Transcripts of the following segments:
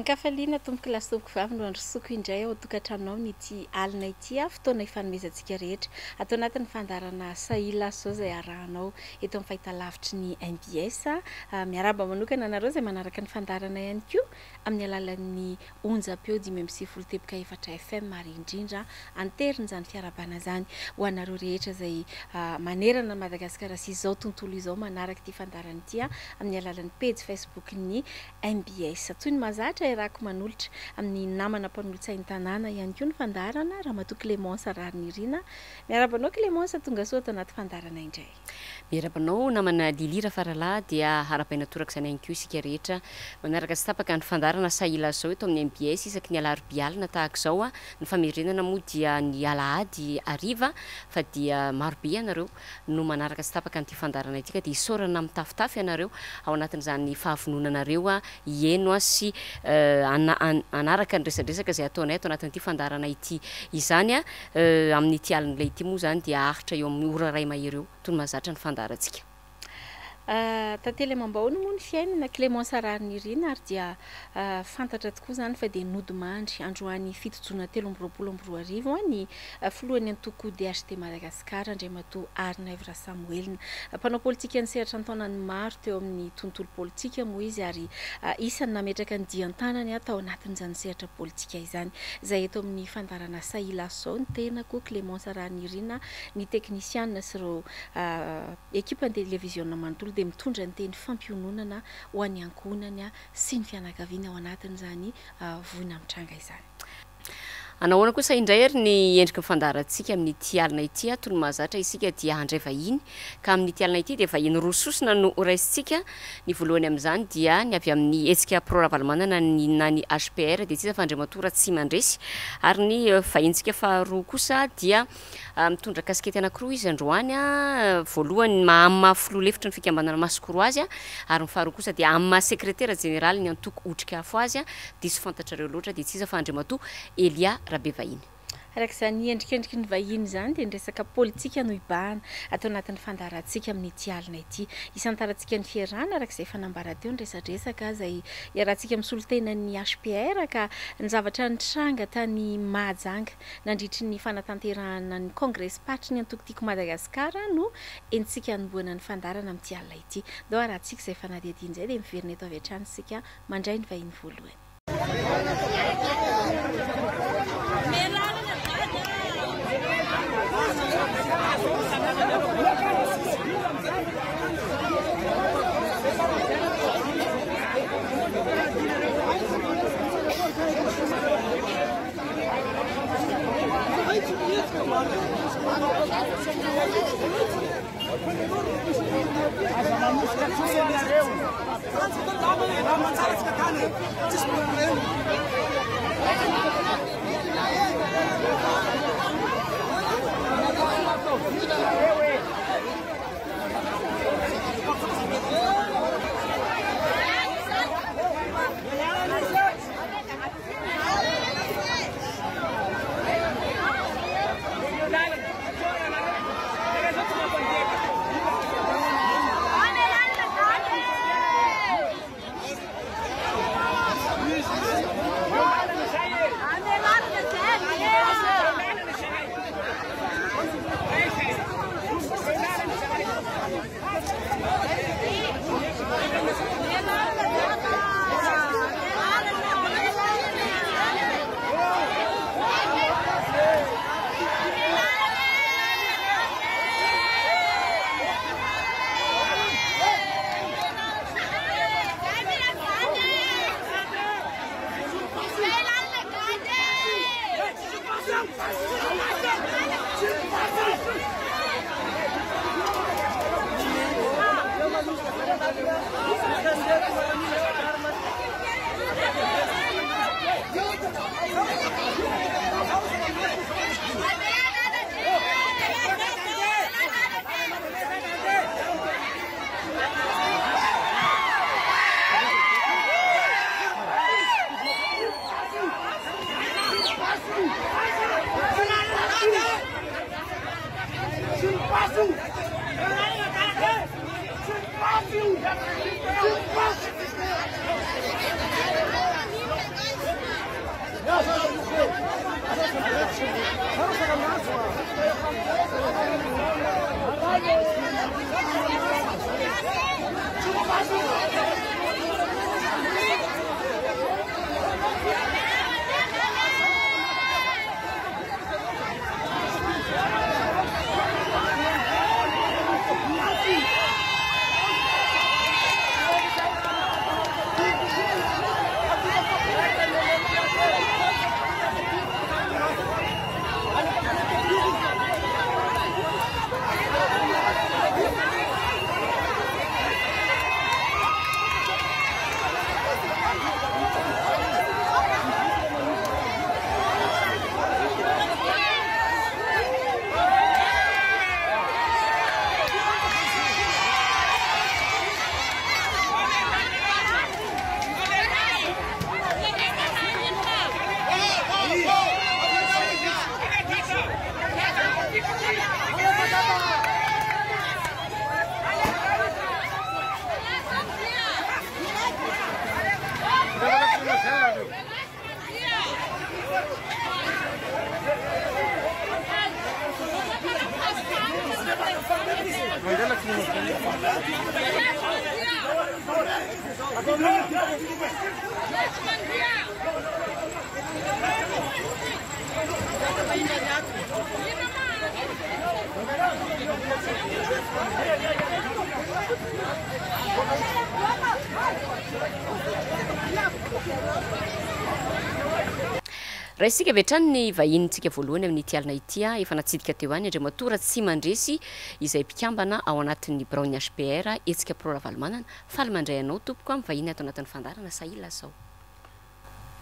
Ankafaliana tomboky lasopy vavy no androsoko indray ao tokantranonao n'ity alina ity fotoana ifanomezantsika rehetra atao anatin'ny fandarana Sahila Soa izay arahanao eto amin'ny fahitalavitry ny MBS miaraba manokana anareo izay manaraka ny fandarana ihany koa amin'ny alalan'ny onjam-peo 5.4 FM ary indrindra anterina izany fiarabana izany ho anareo rehetra izay manerana Madagasikara sy izao tontolo izao manaraka ity fandarana ity amin'ny alalan'ny page Facebook ny MBS toy ny mazatra irako manolotra amin'ny namana mpanolotsain'ny tanàna ihany koa ny fandarana Ramatoa Clémence Rarinirina miarabanao Clémence tonga soa ato anaty fandarana indray miarabanao namana Lilira Farala dia harapaina toraka izany ihany koa isika rehetra manaraka sy tapaka ny fandarana Sahila Soa eto amin'ny MBS isaky ny alarobia tahaka izao ny famerenana moa dia ny alahady ariva fa dia marobe ianareo no manaraka sy tapaka an'ity fandarana ity ka dia isorana amin'ny tafitafy ianareo ao anatin'izany fahavononanareo ieno sy anaraka ny resadresaka izay ataonay ato anatin'ity fandarana ity izany amin'ity alin'ilay ity moa izany dia ahitra eo amin'ny ora ray mahery eo toy ny mahazatra ny fandarantsika. Tantely amam-bahoana moa ny fiainana Clémence Rarinirina ary dia fantatra tokoa izany fa dia nodimandry androany fitojoana 13 ny filohan'ny antoko DHT Madagasikara Andriamatoa Arinaivra Samuelina mpanao politika ny sehatra ny taonany maro teo amin'ny tontolo politika moa izy ary isany nametraka ny dian-tanany atao anatin'izany sehatra politika izany izay eto amin'ny fandarana Sahila Soa ny tenako Clémence Rarinirina ny teknisianina sy ireo ekipa televiziona manontolo dia mitondra ny teny fampiononana ho an'ny ankohonany sy ny fianakaviana ao anatin'izany voina mitranga izany. Anahoana kosa indray ary ny endriky ny fandarantsika amin'ity alina ity toy ny mahazatra isika dia handray vahiny ka amin'ity alina ity dia vahiny roa sosona no raisitsika ny voalohany amin'izany dia ny avy amin'ny hetsika proravalumanana na ny HPR dia tsisa fa Andriamatoa tsy mandresy ary ny vahintsika faharoa kosa dia mitondra kaskety anankiroa izy androany voalohany amma filoha lefitra ny fikambanana masikoro azy ary ny faharoa kosa dia amma sekretera generaly ny antoko otrika afo azy diso fantatrareo loatra dia tsisa fa Andriamatoa Elia Rabe vahiny. Araka izany endrikendriky ny vahiny izany dia ny resaka politika no ibahana atao anatin'ny fandarantsika amin'ity alina ity isantarantsika ny fiarana araka izay fanambara teo ny resadresaka izay iarahantsika misolo tena ny HPR ka ny zavatra nitranga tany Mahajanga nandritry ny fanatanterahana ny congrès patry ny antoko tiako Madagasikara no entsika anomboana ny fandarana amin'ity alina ity dao arahantsika izay fanadihadiny izay dia miverina eto avy hatrany sika mandray ny vahiny voalohany. raha isika vetrany ny vahinintsika voalohany amin'ny tialina ity a efa natsidika teo any Andriamatora tsy mandresy izay mpikambana ao anatin'ny Braony HPR etsika proravalymanana faly mandray anao tompoko amin'ny vahiny ato anatin'ny fandarana sahila sao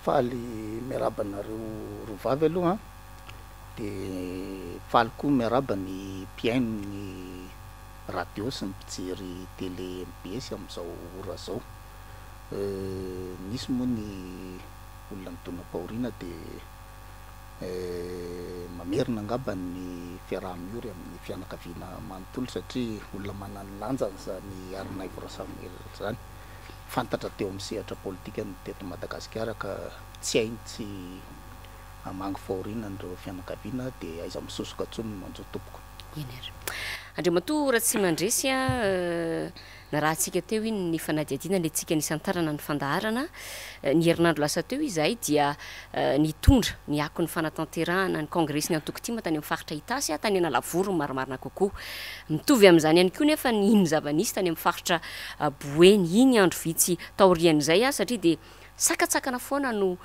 faly miarabanareo rovavy aloha de faly koa miarabany mpiaino ny radio sy ny mpijery télé MBS amin'izao ora zao nisy moa ny olona mitona-paorina de mamerina angamba ny fiaraha-miory amin'ny fianakaviana manontolo satria olona manana lanjany zany Arina Ivora Samuel zany fantatra teo amin'ny sehatra politika ny teto Madagasikara ka tsy hainy tsy amangy faorina andreo fianakaviana de aiza misosoka tsony manjo tompoko eny ary Andriamatora tsy mandresy a na raha antsika teo iny ny fanadiadiana le tsika nisantarana ny fandaharana ny herinandro lasa teo izahay dia nitondra ny ako ny fanatanterahana ny kongresy ny antokotima tany amin'ny faritra Itasy tany Analavory marimarina kokoa mitovy amin'izany ihany koa nefa ny iny zava-nisy tany amin'ny faritra Boeny iny andro vitsy taorian'izay satria de sakatsakana foana no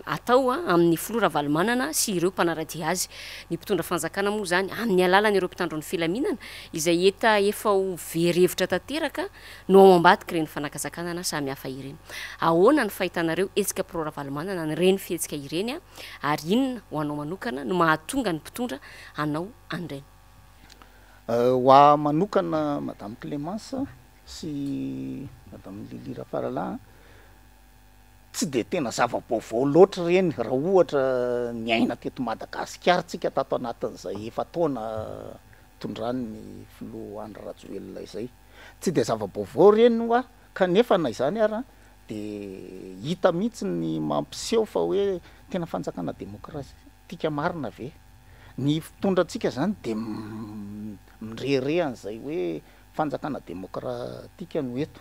atao amin'ny flora valimanana sy ireo mpanaradia azy ny mpitondra fanjakana moa zany amin'ny alalany ireo mpitandro ny filaminana izay efa ho verevitra tanteraka no ao ambadika ireny fanakazakanana samy hafa ireny ahoana ny fahitanareo etsika prora valimanana ny reny fihetsika ireny ary inona ho anao manokana no mahatonga ny mpitondra anao andrainy wa manokana Madame Clémence sy Madame Lili Rafarala tsy de tena zava-baovao loatra reny raha ohatra ny aina teto Madagasikara tsika tato anatin'izay efa taona tondrany filoha Andry Rajoelina izay tsy de zava-baovao reny wa kanefa na izany ara de hita mihitsy ny mampiseho fa hoe tena fanjakana demokratika marina ve ny fitondratsika zany de mirere an'izay hoe fanjakana demokratika no eto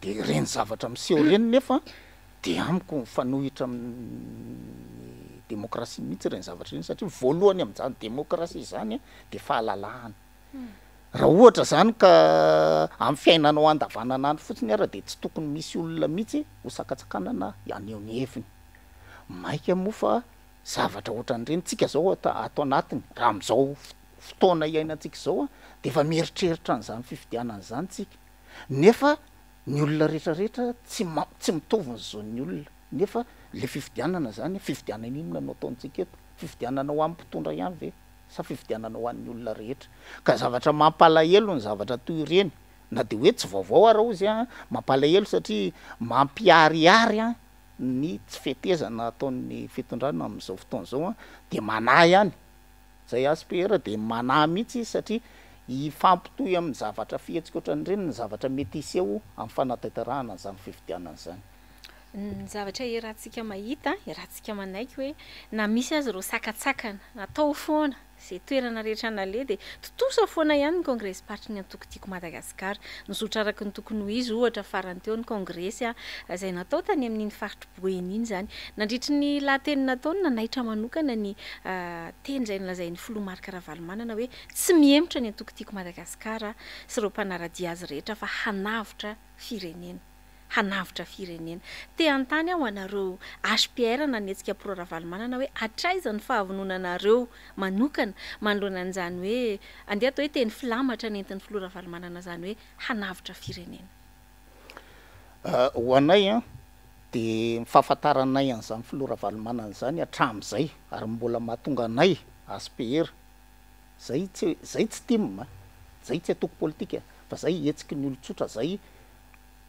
de reny zavatra miseho reny nefa de amiko fanohitra amin'ny demokrasia mihitsy reny zavatra reny satria voalohany amin'izany demokrasia zany de fahalalahana raha ohatra zany ka amin'ny fiainanao andavananandro fotsiny ara de tsy tokony misy olona mihitsy ho sakatsakanana aneo ny heviny maika moa fa zavatra ohatran'ireny tsika zao ato anatiny raha amin'izao fotoana iainantsika zao de efa mieritreritra an'izany fifidianana zany tsika nefa ny olona rehetrarehetra tsy mitovy n'izao ny olona nefa le fifidianana zany fifidianana inona no ataontsika eto fifidianana ho amin'ny mpitondra ihany ve sa fifidianana ho an'ny olona rehetra ka zavatra mampalahelo ny zavatra toy ireny na de hoe tsy vaovao ara ozy mampalahelo satria mampiariary ny tsy fetezana ataon'ny fitondrana amin'izao fotoana zao de manahy ihany zay ASPR de manahy mihitsy satria ifampitohy amin'ny zavatra fihetsika ohatran'ireny ny zavatra mety iseho amin'ny fanatanterahana zany fifidianana zany ny zavatra iarahantsika mahita iarahantsika manaiky hoe na misy azy reo sakatsakana atao foana zay toerana rehetra nale de totosa foana ihany ny kongresy party ny antokotiko Madagasikara nizotra araky ny tokony ho izy ohatra farany teo ny kongresy zay natao tany amin'iny faritry Boeny iny zany nandritry ny lahateny nataony nanaitra manokana ny teny zay nolazain'ny filoha Marc Ravalomanana hoe tsy miemotra ny antokotiko Madagasikara sy ireo mpanaradia azy rehetra fa hanavotra firenena te antany aho anareo HPR nanetsika pro Ravalomanana hoe atraiza ny fahavononanareo manokana manoloana an'izany hoe andeha atao hoe teny filamatra nentin'ny filoha Ravalomanana zany hoe hanavotra firenena. Ho anay de mifahafantaranay an'izany filoha Ravalomanana zany hatramin'izay ary mbola mahatonga anay HPR zay tsy tim zay tsy atoko politika fa zay hetsiky ny olon-tsotra zay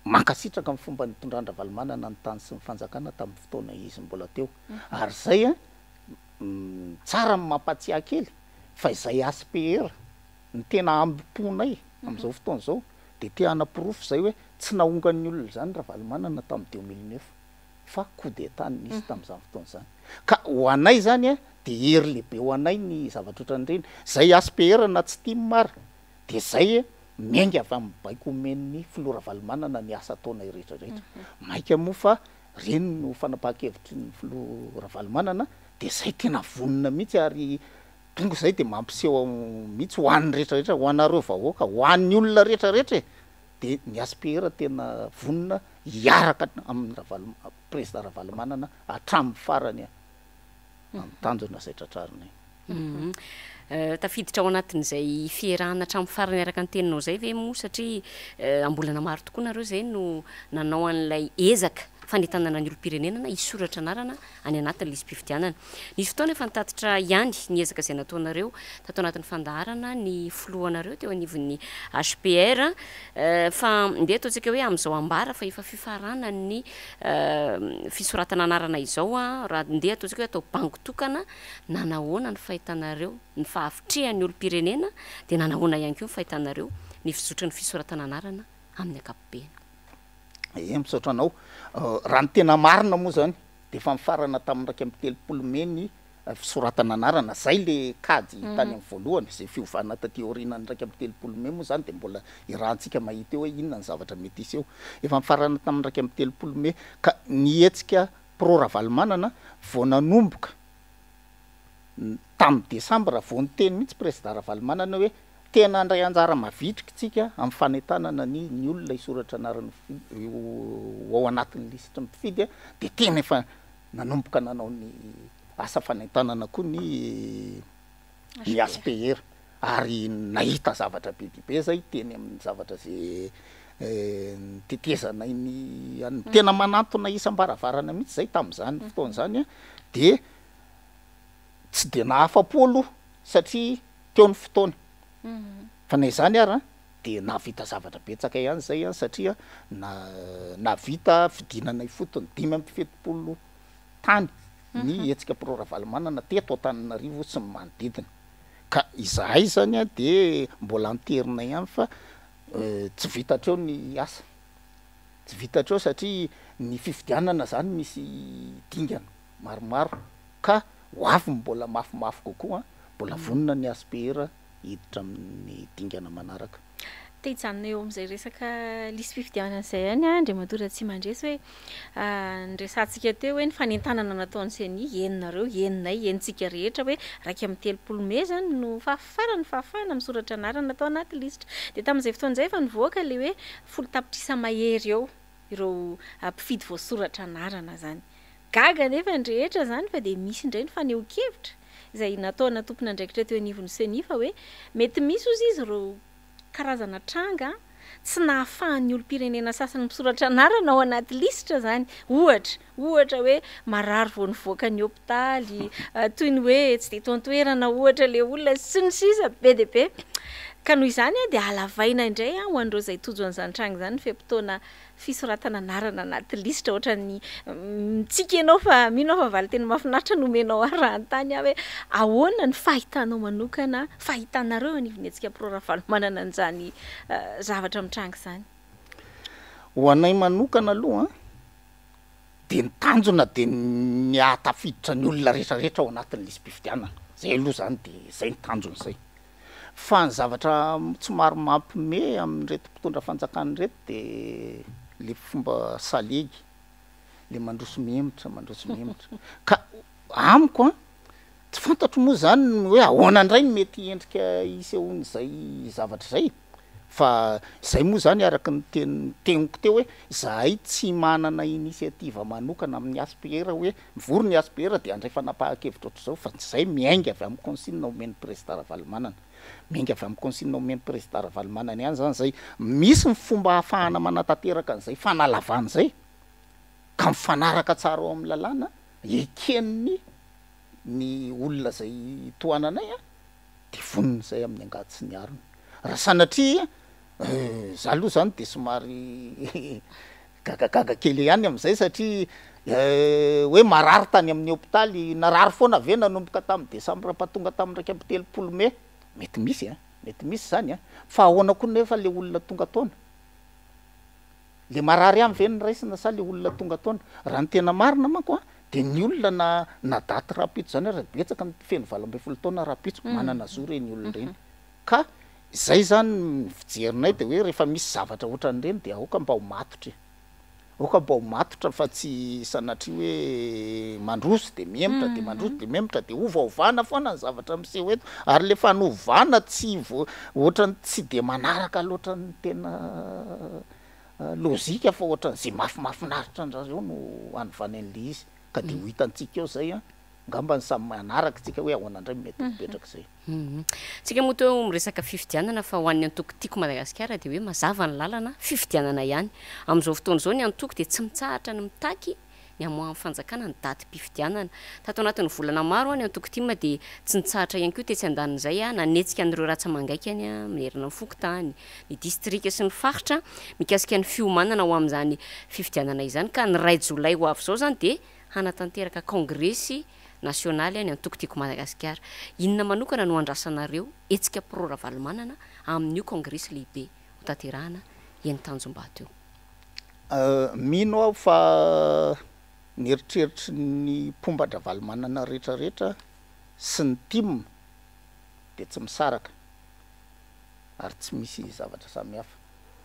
mankasitraka amin'ny fomba nitondran Ravalomanana ny tany sy ny fanjakana tamin'ny fotoana izy mbola teo ary zay tsara ny mampatsiahy kely fa izay HPR ny tena ambiponay amin'izao fotoana zao de te hanapirofo zay hoe tsy naongan'ny olona zany Ravalomanana tamin'ny 2009 fa coup d'état nisy tamin'izany fotoana zany ka ho anay zany de hery lehibe ho anay ny zavatra ohatran'ireny zay HPR na tsy tia mary de zay miainga avy amin'ny baiko omen'ny filoha Ravalomanana ny asa ataonay rehetrarehetra maika moa fa reny no fanapahan-kevitry ny filoha Ravalomanana de zay tena vonona mihitsy ary tonga zay de mampiseho mihitsy ho an'ny rehetrarehetra ho anareo vahoaka ho an'ny olona rehetrarehetra de ny HPR tena vonona hiaraka amin'ny président Ravalomanana hatramin'ny farany amin'ny tanjona zay tratrarinay. Tafiditra ao anatin'izay fierahana hatramin'ny farany araka ny teninao zay ve moa satria ambolana maro tokoa nareo zay no nanao an'ilay ezaka fanetanana ny olom-pirenena hisoratra anarana any anatin'ny lisy mpifidianana. Nisy fotoana efa nitatitra ihany ny ezaka izay nataonareo tato anatin'ny fandaharana ny filohanareo teo anivon'ny HPR fa ndeha ataontsika hoe amin'izao ambara fa efa fifarana ny fisoratana anarana izao raha ndeha ataontsika hoe atao bango tokana nanahoana ny fahitanareo ny fahavitrihan'ny olom-pirenena de nanahoana ihany koa ny fahitanareo ny fizotry ny fisoratana anarana amin'ny ankapobeny. Misaotra anao raha ny tena marina moa zany de efa mifarana tamin'ny 130 Mai ny fisoratana anarana zay le kady tany amin'ny voalohany zay fiovana taty aorianany 130 Mai moa zany de mbola irahantsika mahita hoe inona ny zavatra mety isy eo efa mifarana tamin'ny 130 Mai ka nietsika pro Ravalomanana vao nanomboka tamin'ny Desambra vao niteny mihitsy président Ravalomanana hoe tena andray anjara mavitrika tsika amin'ny fanetanana ny olona isoratra anarany ao anatin'ny lisitra mpifidy de tena efa nanomboka nanao ny asa fanetanana koa ny HPR ary nahita zavatra be zay teny amin'ny zavatra zay tetezana iny tena manantona isam-baravarana mihitsy zay tamin'izany fotoana zany de tsy de nahafa-po aloha satria teo ny fotoana fa nay zany ary de navita zavatra betsaka ihany zay satria navita fidinana ifotony 570 tany ny etsika pro Ravalomanana teto Antananarivo sy ny manodidina ka izahay zany de mbola anterinay ihany fa tsy vitatreo ny asa tsy vitatreo satria ny fifidianana zany misy dingana maromaro ka ho avy mbola mafimafy kokoa mbola vonona ny HPR hiditra amin'ny dingana manaraka. Te hijanona eo amin'izay resaka lisy fifidianana izay ihany Andriamantoa tsy mandresy hoe nresantsika teo hoe ny fanentanana nataon'ny CENI heninareo heninay henitsika rehetra hoe 130 Mai zany no fahafahana misoratra anarana natao anaty lisitra de tamin'izay fotoana izay efa nivoaka le hoe folo tapitrisa mahery eo ireo mpifidy voasoratra anarana zany gaga nefa ny rehetra zany fa de misy indray ny faneho-kevitra izay nataona tompona andraikitra teo anivon'ny CENI fa hoe mety misy ozy izy ireo karazana tranga tsy nahafahan'ny olom-pirenena sasany misoratra anarana ao anaty lisitra zany ohatra hoe marary vao nivoaka ny hôpitaly toy ny hoe tsy de toantoerana ohatra le olona sy ny sisa be de be ka noho izany de alavaina indray ho an'ireo zay tojo an'izany tranga zany feam-potoana fisoratana anarana anaty lisitra ohatran'ny mitsika ianao fa mino fa valy tena mahafinaritra nomenao arahantany hoe ahoana ny fahitanao manokana fahitanareo anivony etsika pro Ravalomanana an'izany zavatra mitranga zany. Ho anay manokana aloha de ny tanjona de ny atafiditra ny olona rehetrarehetra ao anatin'ny lisam-pifidianana zay aloha zany de zay ny tanjony zay fa ny zavatra somary mampime amin'reto mpitondra fanjakana reto de le fomba salegy le mandroso mihemitra ka amiko a tsy fantatro moa zany hoe ahoana indray ny mety endrika isehon'izay zavatra zay fa zay moa zany araky ny teniko teo hoe zahay tsy manana initiative manokana amin'ny ASPR hoe mivory ny ASPR de andray fanapahan-kevitra ohatr'izao fa zay miainga avy amin'ny consigne omeny président Ravalomanana miainga avy amin'ny consigne omeny président Ravalomanana ihany zany zay misy ny fomba ahafahana manatanteraka an'izay fanalavana zay ka mifanaraka tsara ao amin'ny lalàna eken'ny ny olona zay toananay a de voniny zay amin'ny angady sy ny ariny raha sanatria za aloha zany de somary gagagaga kely ihany am'izay satria hoe marary tany amin'ny hôpitaly narary foana ave nanomboka tamin'ny desambra mpatonga tamin'ny raiky amby telopolo mai mety misy zany a fa ahoana koa nefa le olona tonga taona le marary am ve ny raisina sa le olona tonga taona raha ny tena marina manko a de ny olona na daty rapitso zany raha betsaka ny feno 20 taona rapitso manana zo reny olona reny ka zay zany fijerinay de hoe rehefa misy zavatra ohatran'ireny de aoka mba ho matotra fa tsy sanatria hoe mandroso de miemitra de ovaovana foana ny zavatra miseho eto ary le fanovana tsy ohatrany tsy de manaraka loatra ny tena lozika fa ohatran'izay mafimafinaritra andrareo no anivany an'le izy ka de ho hitantsika eo zay a ngamba ny samy manaraka tsika hoe ahoana indray mety mipetraka zay tsika moa teo miresaka fifidianana fa ho an'ny antoko tiako Madagasikara de hoe mazava ny lalana fifidianana ihany am'izao fotoana zao ny antoko de tsy mitsahatra ny mitaky ny amoahan'ny fanjakana ny daty mpifidianana tato anatin'ny volana maro ny antoko tima de tsy nitsahatra ihany koa tetsy andanin'izay a nanetsika an'ireo ratsamangaikany a minerina ny fokotany ny distrika sy ny faritra mikasika ny fiomanana ho amin'izany fifidianana izany ka ny ray jolay ho avy zao zany de hanatanteraka kongresy nasionaly any antoko tiako Madagasikara inona manokana no andrasanareo etsika pro Ravalomanana amin'io kongresy lehibe ho tanterahana eny Tanjombato eo mino aho fa nieritreritry ny Mpomban-Ravalomanana rehetrarehetra sy ny tim de tsy misaraka ary tsy misy zavatra samihafa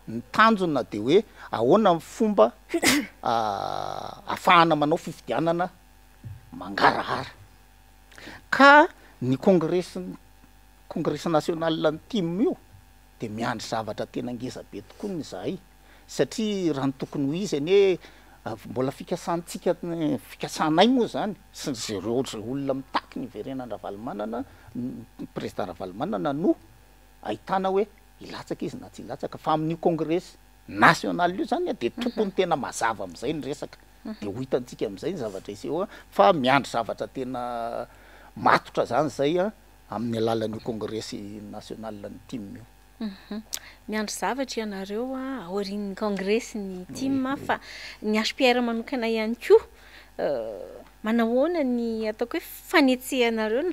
ny tanjona de hoe ahoana ny fomba ahafahana manao fifidianana mangarahara ka ny congrès national ny tim io de miandry zavatra tena ngeza be tokoa ny zahay satria raha ny tokony ho izy any hoe mbola fikasanay moa zany sy zereo olona mitaky ny verenany Ravalomanana président Ravalomanana no ahitana hoe ilatsaka izy na tsy ilatsaka fa amin'io congrès national io zany de tokony tena mazava am'izay ny resaka de ho hitantsika am'izay ny zavatra iseho fa miandry zavatra tena matotra zany zay a amin'ny alalan'io congrès national ny tim io miandry zavatra ianareo a aorian'ny congrès ny tim fa ny ASPR manokana ihany koa manahoana ny ataoko hoe fanetsehanareo ny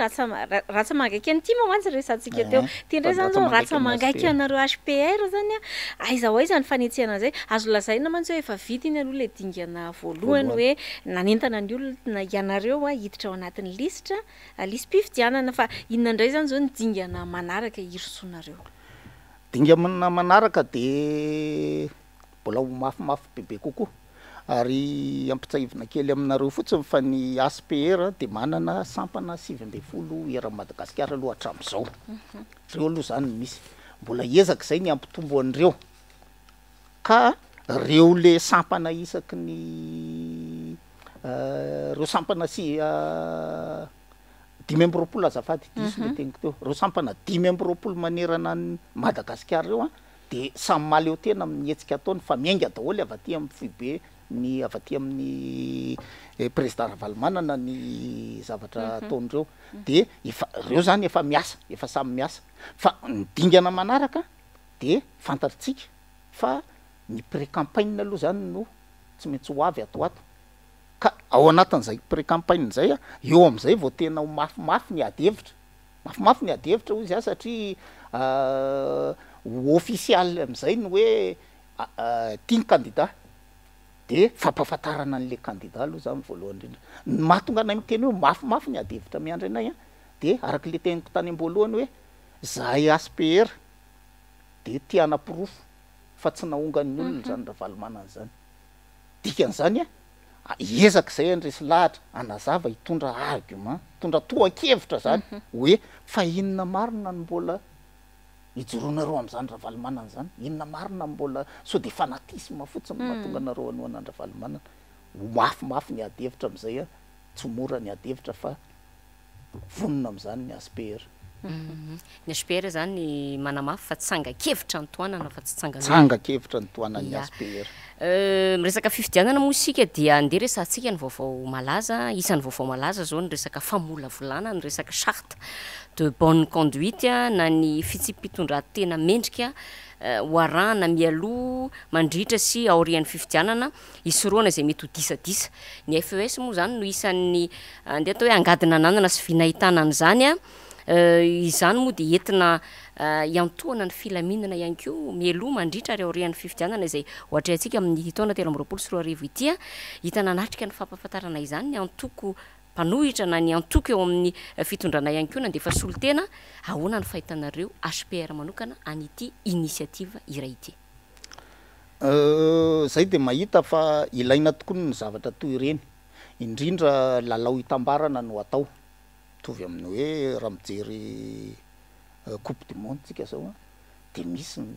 ratsamangaiky ny tim mantsy resantsika teo tindray zany zao ratsamangaiky anareo ASPR zany a aiza ho aiza ny fanetsehana zay azo lazaina mantsy hoe efa vita iny aloha le dingana voalohany hoe nanentana ny olona ianareo a hiditra ao anatin'ny lisitra lisam-pifidianana fa inona indray zany zao ny dingana manaraka irosoanareo dingana manaraka de mbola ho mafimafy bebe kokoa ary ampitsahivana kely aminareo fotsiny fa ny ASPR de manana sampana 70 eran'ny Madagasikara aloha hatram'izao reo aloha zany misy mbola ezaka zay ny ampitombo an'ireo ka reo le sampana isaky ny reo sampana dimy amby roapolo azafady diso le teniko teo reo sampana dimy amby roapolo manerana ny Madagasikara reo a de samy maleo tena mihetsika ataony fa miainga daholo avy aty amin'ny fibe ny avy aty amin'ny président Ravalomanana ny zavatra ataon'ireo de efa reo zany efa miasa efa samy miasa fa ny dingana manaraka de fantatritsika fa ny pré-campagne aloha zany no tsy maintsy ho avy ato ka ao anatin'izay pré-campagne zay a eo am'izay vao tena ho mafimafy ny ady hevitra hoy izy a satria official am'izay ny hoe tia ny candidat de fampahafantarana an'le candidat aloha zany voalohany indrindra mahatonga anay miteny hoe mafimafy ny ady hevitra miandry anay a de araky le teniko tany am-boalohany hoe zahay ASPR de tiana pirofo fa tsy naongan'ny olona zany raha valomanana zany dikan'izany a ezak'izay andresy lahatra anazava hitondra argument hitondra tohan-kevitra zany hoe fa inona marina ny mbola ijoroanareo am'izany raha valomanana zany inona marina mbola so de fanatisme fotsiny mahatonga anareo anoana andra valomanana mafimafy ny ady hevitra am'izay a tsy mora ny ady hevitra fa vonona am'izany ny ASPR ny ASPR zany manamafy fa tsy sanga-kevitra ny toanana fa tsy tsanga-kevitra ny toanany ASPR miresaka fifidianana moa isika dia andeha resantsika ny vaovao malaza isan'ny vaovao malaza zao ny resaka famolavolana ny resaka charte de bonne conduite na ny fitsipitondran-tena mendrika hoarahana mialoha mandritra sy aorian'ny fifidianana isoroana zay mety ho disadisa ny FES moa zany no isan'ny andeha atao hoe angadina ananana sy vinahitana an'izany a izany moa de entina iantoana ny filaminana ihany koa mialoha mandritra ary aorian'ny fifidianana izay ohatra antsika amin'ny taona 2024 ity a hitana natrika ny fampahafantarana izany ny antoko mpanohitra na ny antoko eo amin'ny fitondrana ihany koa na de fa solotena ahoana ny fahitanareo ASPR manokana an'ity initiative iray ity zay de mahita fa ilaina tokoa ny zavatra toy ireny indrindra lalao hitambarana no atao tovy amin'ny hoe raha mijery coupe du monde tsika zao a de misy ny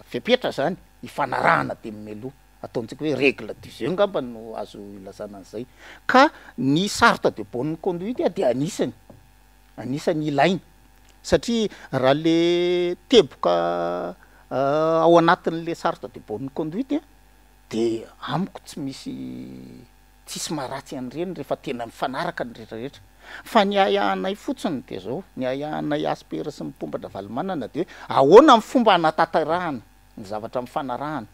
fepetra zany hifanarahana de mimeloha ataontsika hoe règle du jeu ngamba no azo ilazana an'izay ka ny charte de bonne conduite de anisany ilaina satria raha le teboka ao anatin'le charte de bonne conduite de amiko tsy misy tsisy maharatsy an'ireny rehefa tena mifanaraka ny rehetrarehetra fa ny ayahanay fotsiny de zao ny ayahanay ASPR sy mitombatra valomanana de hoe ahoana ny fomba hanatanterahana ny zavatra mifanarahana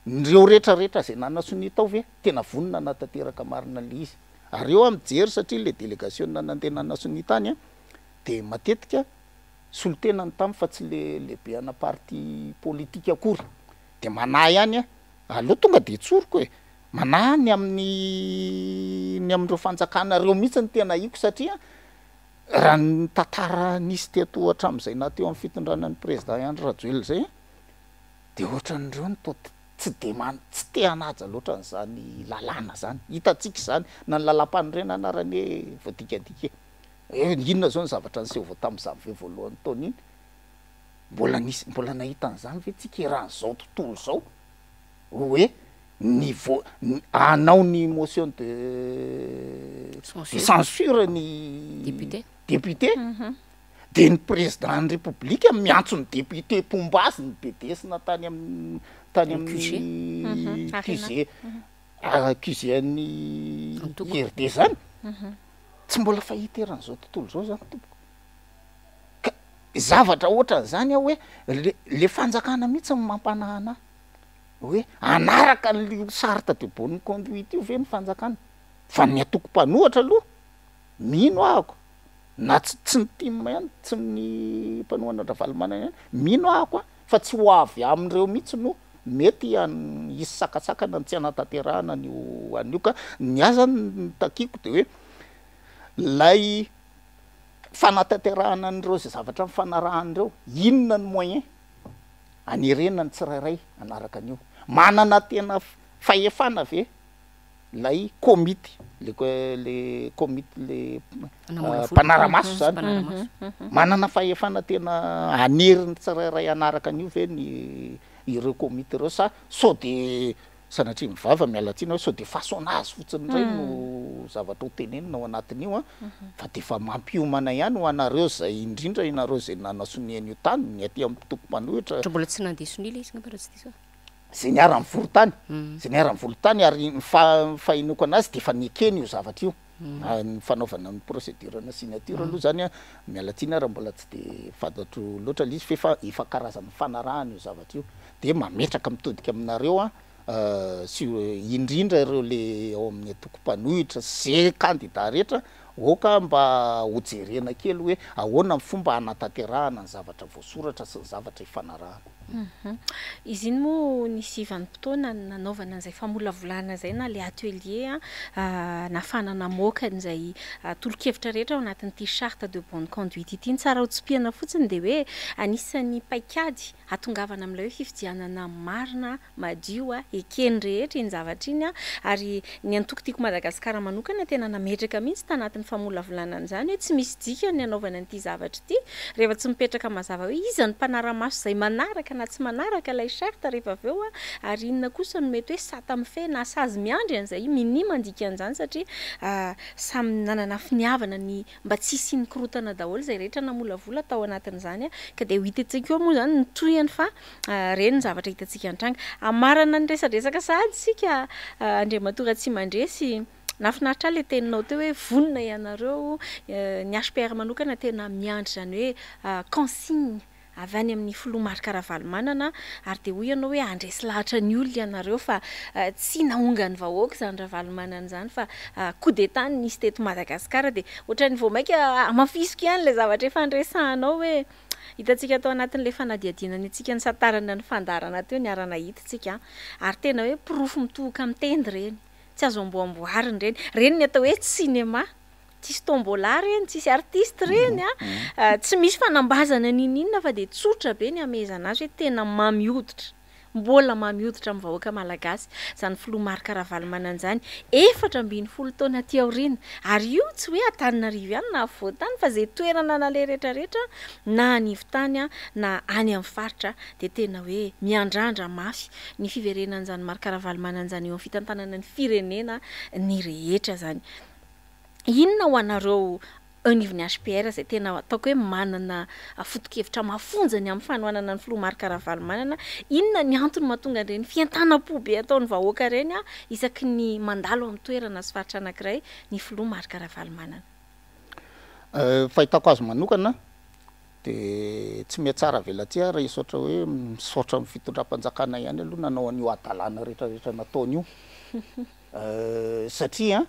nireo rehetrarehetra zay nanasony tao ve tena vonona hanatanteraka marina le izy ary eo mijery satria le délégation nandeha nanasony tany a de matetika solotenany tamy fa tsy le lehibe ana parti politique akory de manahy ihany a aloha tonga de tsoroko hoe manahy ny amin'ireo fanjakana reo mihitsy ny tena iko satria raha ny tantara nisy teto hatram'izay na teo amin'ny fitondranan'ny président Andry Rajoelina zay de ohatran'ireo ny tsy te hanaja loatra n'izany lalàna zany hitatsika zany na ny lalam-panorena anarany hoe voadikadika inona zao ny zavatra niseho tam'izany ve voalohany taona iny mbola nahita an'izany ve tsika eran'izao tontolo zao hoe anao ny motion de censure ny député de ny président ny république miantso ny député pombazy ny BDS na tany amin'ny accusé ny RD zany tsy mbola fahita eran'izao tontolo zao zany tompoko ka zavatra ohatran'izany a hoe le fanjakana mihitsy ny mampanahana hoe anaraka ny charte de bonne conduite io ve ny fanjakana fa ny atoko mpanohatra aloha mino ahako na tsy ny time ihany tsy ny mpanohana andra valomanana ihany mino ahako a fa tsy ho avy amin'ireo mihitsy no mety hisy sakasakana ny tsy hanatanterahana an'io ka ny azany takiko de hoe lay fanatanterahana an'ireo zay zavatra mifanarahan'ireo inona ny moyen anerena ny tsirairay anaraka an'io manana tena fahefana ve lay komity le komity le mpanaramaso zany manana fahefana tena aneriny tsirairay anaraka an'io ve ny ireo komity ireo sa so de sanatria mivava mialatsina hoe so de façonnage fotsiny ray no zavatra ho tenenina ao anatin'io a fa de fa mampiomana ihany ho anareo zay indrindra inareo zay nanasony an'io tany ny aty amin'ny toko-panohitra mbola tsy nandesony le izy ngamba raha tsy diso zay niara-ny volotany zay niara-ny volotany ary fahinoko anazy de fa nikeny io zavatra io ny fanaovana ny procédure na signature aloha zany a mialatsina raha mbola tsy de fantatro loatra le izy fa efa karazany fanarahana io zavatra io de mametraka mitodika aminareo a sy indrindra ireo le ao amin'ny toko-panohitra zay candidat rehetra oka mba hojerena kely hoe ahoana ny fomba hanatanterahana ny zavatra voasoratra sy ny zavatra ifanarahana Izy iny moa nisy vanim-potoana nanaovana an'izay famolavolana zay na le atelier nafana namoaka an'izay tolo-kevitra rehetra ao anatin'ity charte de bonne conduite ity. Ny tsara hotsimpiana fotsiny dia hoe anisan'ny paikady hatongavana amin'ilay hoe fifidianana marina madio ekeny rehetra iny zavatra iny ary ny antoko-tiako Madagasikara manokana tena nametraka mihitsy tanatin'ny famolavolana an'izany hoe tsy misy dika ny anaovana an'ity zavatra ity rehefa tsy mipetraka mazava hoe iza ny mpanara-maso izay manaraka na tsy manaraka ilay charte rehefa avy eo ary inona kosa no mety hoe sata mife na sazy miandry an'izay mini mandika an'izany satria samy nanana finiavana ny mba tsy hisy nikorotana daholo izay rehetra namolavola tao anatin'izany ka dia ho hitantsika eo moa izany ny tohiny fa reny ny zavatra hitantsika an-tranga amarana ny resadresaka sahady sika Andriamatoa Tsimandresy nafinaritra le teninao teo hoe vonona ianareo ny HPR manokana tena miandry izany hoe consigne avy any amin'ny filoha Marc Ravalomanana ary dia hoy ianao hoe andresy lahatra ny olona ianareo fa tsy naonga ny vahoaka izany Ravalomanana izany fa coup d'état nisy teto Madagasikara dia ohatran'ny vao maika mafisika ihany ilay zavatra efa andresahanao hoe hitantsika tao anatin'ilay fanadihadihana antsika ny santarana ny fandarana teo ny arana hitantsika ary tena hoe pirofo mitohoka amin'ny tendy reny tsy azo amboamboariny reny ny atao hoe cinéma tsisy tombola reny tsisy artiste reny tsy misy fanambazana ninina fa dia tsotra be ny amezana azy hoe tena mamioditra mbola mamioditra amin'ny vahoaka malagasy izany filoha Marc Ravalomanana izany 4 taona aty aoriana ary io tsy hoe Antananarivo ihany na afovoan-tany fa izay toerana nale rehetrarehetra na anivon-tany na any amin'ny faritra dia tena hoe miandrandra mafy ny fiverenan'izany Marc Ravalomanana izany eo amin'ny fitantanana ny firenena ny rehetra zany. Inona ho anareo anivon'ny HPR izay tena ataoko hoe manana foto-kevitra mafonjany amin'ny fanohanana ny filoha Marc Ravalomanana, inona ny antony mahatonga ireny fientanam-po be ataon'ny vahoaka ireny isaky ny mandalo amin'ny toerana sy faritra anankiray ny filoha Marc Ravalomanana? Fahitako azy manokana dia tsy mihatsara velatsia raha isotra hoe misaotra amin'ny fitondram-panjakana ihany aloha nanao an'io adalàna rehetrarehetra nataony io satria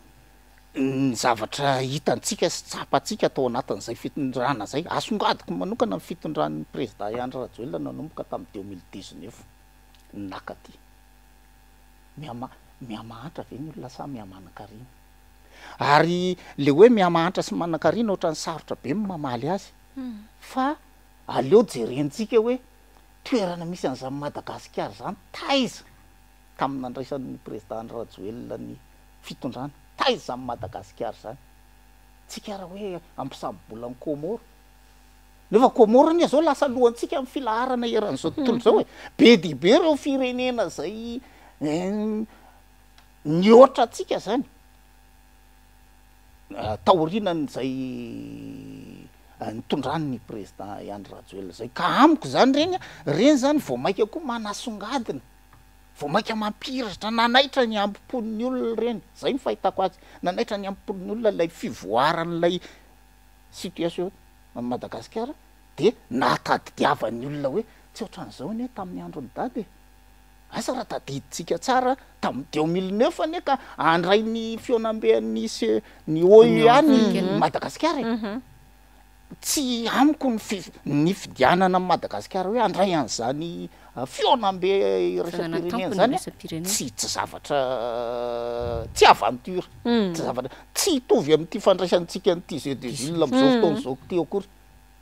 ny zavatra hitantsika sy tsapantsika atao anatin'izay fitondrana zay asongadiko manokana amin'ny fitondran'ny président Andry Rajoelina nanomboka tamin'ny 2019 nakaty miamahantra ve ny olona sa miamanan-karina ary le hoe miamahantra sy manan-karina ohatran'ny sarotra be mamaly azy fa aleo jerentsika hoe toerana misy an'izany Madagasikara zany taiza tamin'ny nandraisan'ny président Andry Rajoelina ny fitondrana taiza zany Madagasikara zany tsika raha hoe ampisambolan'ny Comore nefa Comore ny zao lasa lohantsika amin'ny filaharana eran'izao tontolo zao hoe be dia be reo firenena zay niotra atsika zany taorinan'izay nitondrany président Andry Rajoelina zay ka amiko zany reny zany vao maika koa manasongadina vao maika mampiratra nanaitra ny ampopon'ny olona reny zay mifahitako azy nanaitra ny ampopon'ny olona lay fivoaran'ilay situation Madagasikara dia natadidiavan'ny olona hoe tsy ohatran'izao anie tamin'ny andron'ny dady asa raha tadiditsika tsara tamin'ny 2009 anie ka andray ny fionambean'ny ny OU any Madagasikara tsy amiko ny fidianana amin'ny Madagasikara hoe andray an'izany fionambe resam-pirenena zany tsy zavatra tsy aventure tsy zavatra tsy hitovy amin'ity fandraisantsika n'ity jeu de ville amin'izao fotoana izao ty akory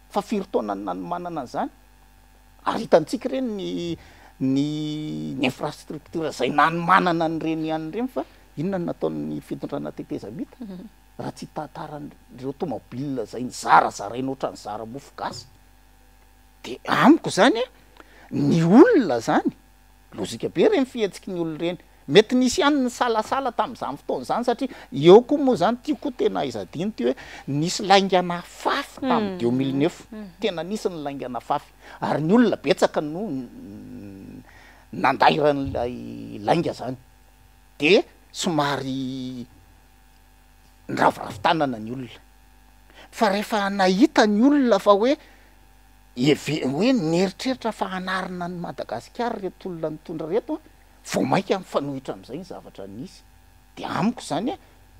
fa firy taona manana an'izany ary hitantsika reny ny infrastructure zay manana an'ireny ihany reny fa inona no nataon'ny fitondrana tetezamita raha tsy tatarandreo tomobile zay ny zarazaraina ohatran'ny zara mofo gasy dia amiko zany ny olona zany lozika be reny fihetsiky ny olona reny mety nisy ihany ny salasala tamin'izany fotoana zany satria eo koa moa zany tia koa tena izadiny ty hoe nisy laingana fafy tamin'ny 2009 tena nisy ny laingana fafy ary ny olona betsaka no nandairan'ilay lainga zany dia somary nraviravitanana ny olona fa rehefa nahita ny olona fa hoe nieritreritra fa hanarina ny Madagasikara reto olona nitondra reto vao maika mifanohitra amin'izay ny zavatra nisy dia amiko zany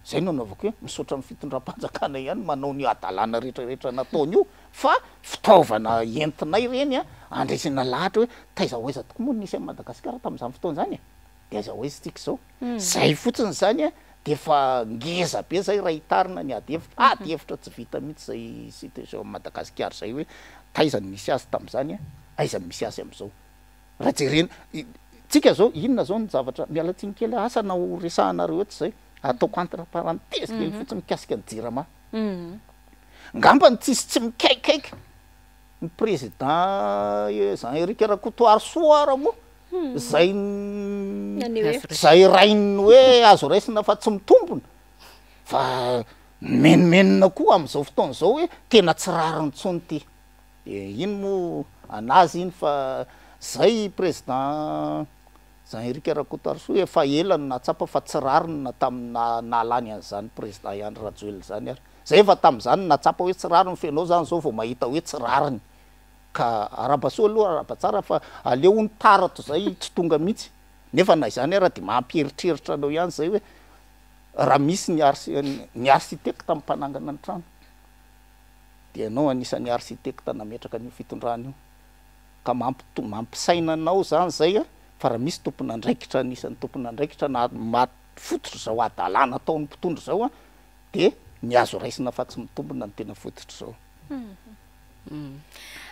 zay no anaovako hoe misaotra amin'ny fitondram-panjakana ihany manao ny adalàna rehetrarehetra nataony io fa fitaovana entinay reny a andraisina lahatra hoe taiza hoaiza toko moa nisy Madagasikara tamin'izany fotoana zany e de aiza hoaiza tsika zao zay fotsiny zany a de fa ngeza be zay raha hitarina ny ady hevitra tsy vita mihitsy zay situation Madagasikara zay hoe taiza nisy azy tamin'izany a aiza misy azy am'izao raha jerena tsika zao inona zao ny zavatra mialatsiny kely asa na ho resahanareo eto zay ataoko entre parenthèse kely fotsiny mikasika ny jirama ngambany tsisy tsy mikaikaiky ny président Jean-Éric Rakotoarisoara moa zay zay rainy hoe azo raisina fa tsy mitombona fa menimenina koa am'izao fotoana zao hoe tena tsy rariny tsony ty de ino moa anazy iny fa zay président Jean-Éric Rakotoarisoa efa elany natsapa fa tsy rariny na tamina nalany an'izany président Andry Rajoelina zany ary zay efa tam'izany natsapa hoe tsy rariny fenao zany zao vao mahita hoe tsy rariny ka arabasoa aloha arabatsara fa aleo ny tarato zay tsy tonga mihitsy nefa na izany ara de mampieritreritra anao ihany zay hoe raha misy ny architecte mpanangana ny trano de anao anisan'ny architecte nametraka ny fitondrana io ka mampisaina anao zany zay a fa raha misy tompona andraikitra anisan'ny tompona andraikitra na fototra zao adalàna ataon'ny mpitondra zao a de ny azo raisina fa tsy mitombona ny tena fototra zao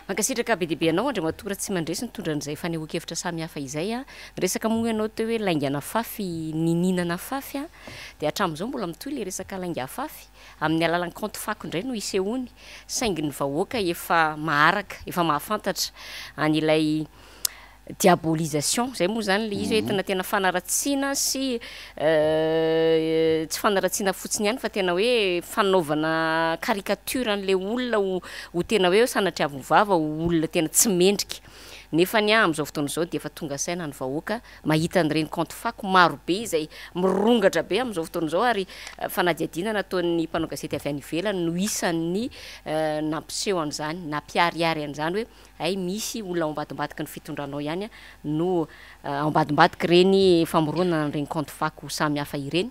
mankasitraka be deabe anao andra matora tsy mandresy nitondran'izay fanehoan-kevitra samy hafa izay a resaka moa ianao teo hoe laingana fafy nininana fafy a de hatramin'izao mbola mitoy le resaka lainga fafy amin'ny alalan'ny compte fako indray no isehoany saingy ny vahoaka efa maharaka efa mahafantatra an'ilay diabolisation zay moa zany le izy hoe entina tena fanaratsiana sy tsy fanaratsiana fotsiny ihany fa tena hoe fanaovana caricature an'le olona ho tena hoe sanatriavy vava ho olona tena tsy mendrika nefa ny am'izao fotoana zao de efa tonga saina ny vahoaka mahita an'ireny compte fako maro be izay mirongatra be am'izao fotoana zao ary fanadiadiana nataon'ny mpanao gazety avy any ivelany no isan'ny nampiseho an'izany nampiariary an'izany hoe ay misy olona ao ambadimbadika ny fitondranao ihany a no ao ambadimbadika reny famoronana n'ireny compte fako samy hafa ireny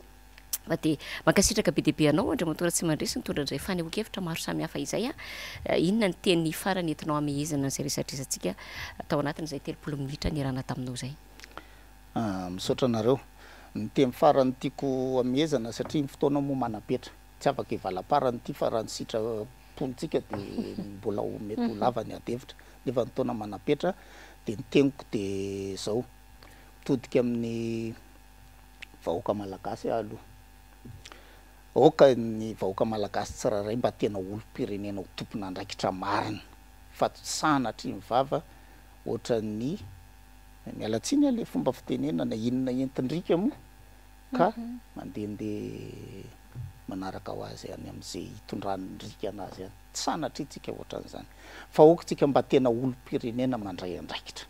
fa de mankasitraka be deabe anao andra matora tsy mandresy nitondra an'izay fanehoan-kevitra maro samy hafa izay a inona ny teny farany entinao amehezana n'izay resadresantsika atao anatin'izay 30 minitra nirana taminao zay misaotra anareo ny teny farany tiako amehezana satria ny fotoana moa manapetra tsy afaka ivalaparany ty fa raha ny sitra pontsika de mbola ho mety ho lava ny adevitra nefa ny taona manapetra de ny teniko de zao mitodika amin'ny vahoaka malagasy aloha oka ny vahoaka malagasy tsiraray mba tena olo-pirenena ho tompona andraikitra marina fa sanatry ny vava ohatra ny mialatsiny ale fomba fitenena na inona entindrika moa ka mandehandeha manaraka ho azy any am'izay hitondranindrika anazy any tsy sanatry itsika ohatran'izany fa okotsika mba tena olo-pirenena mandray andraikitra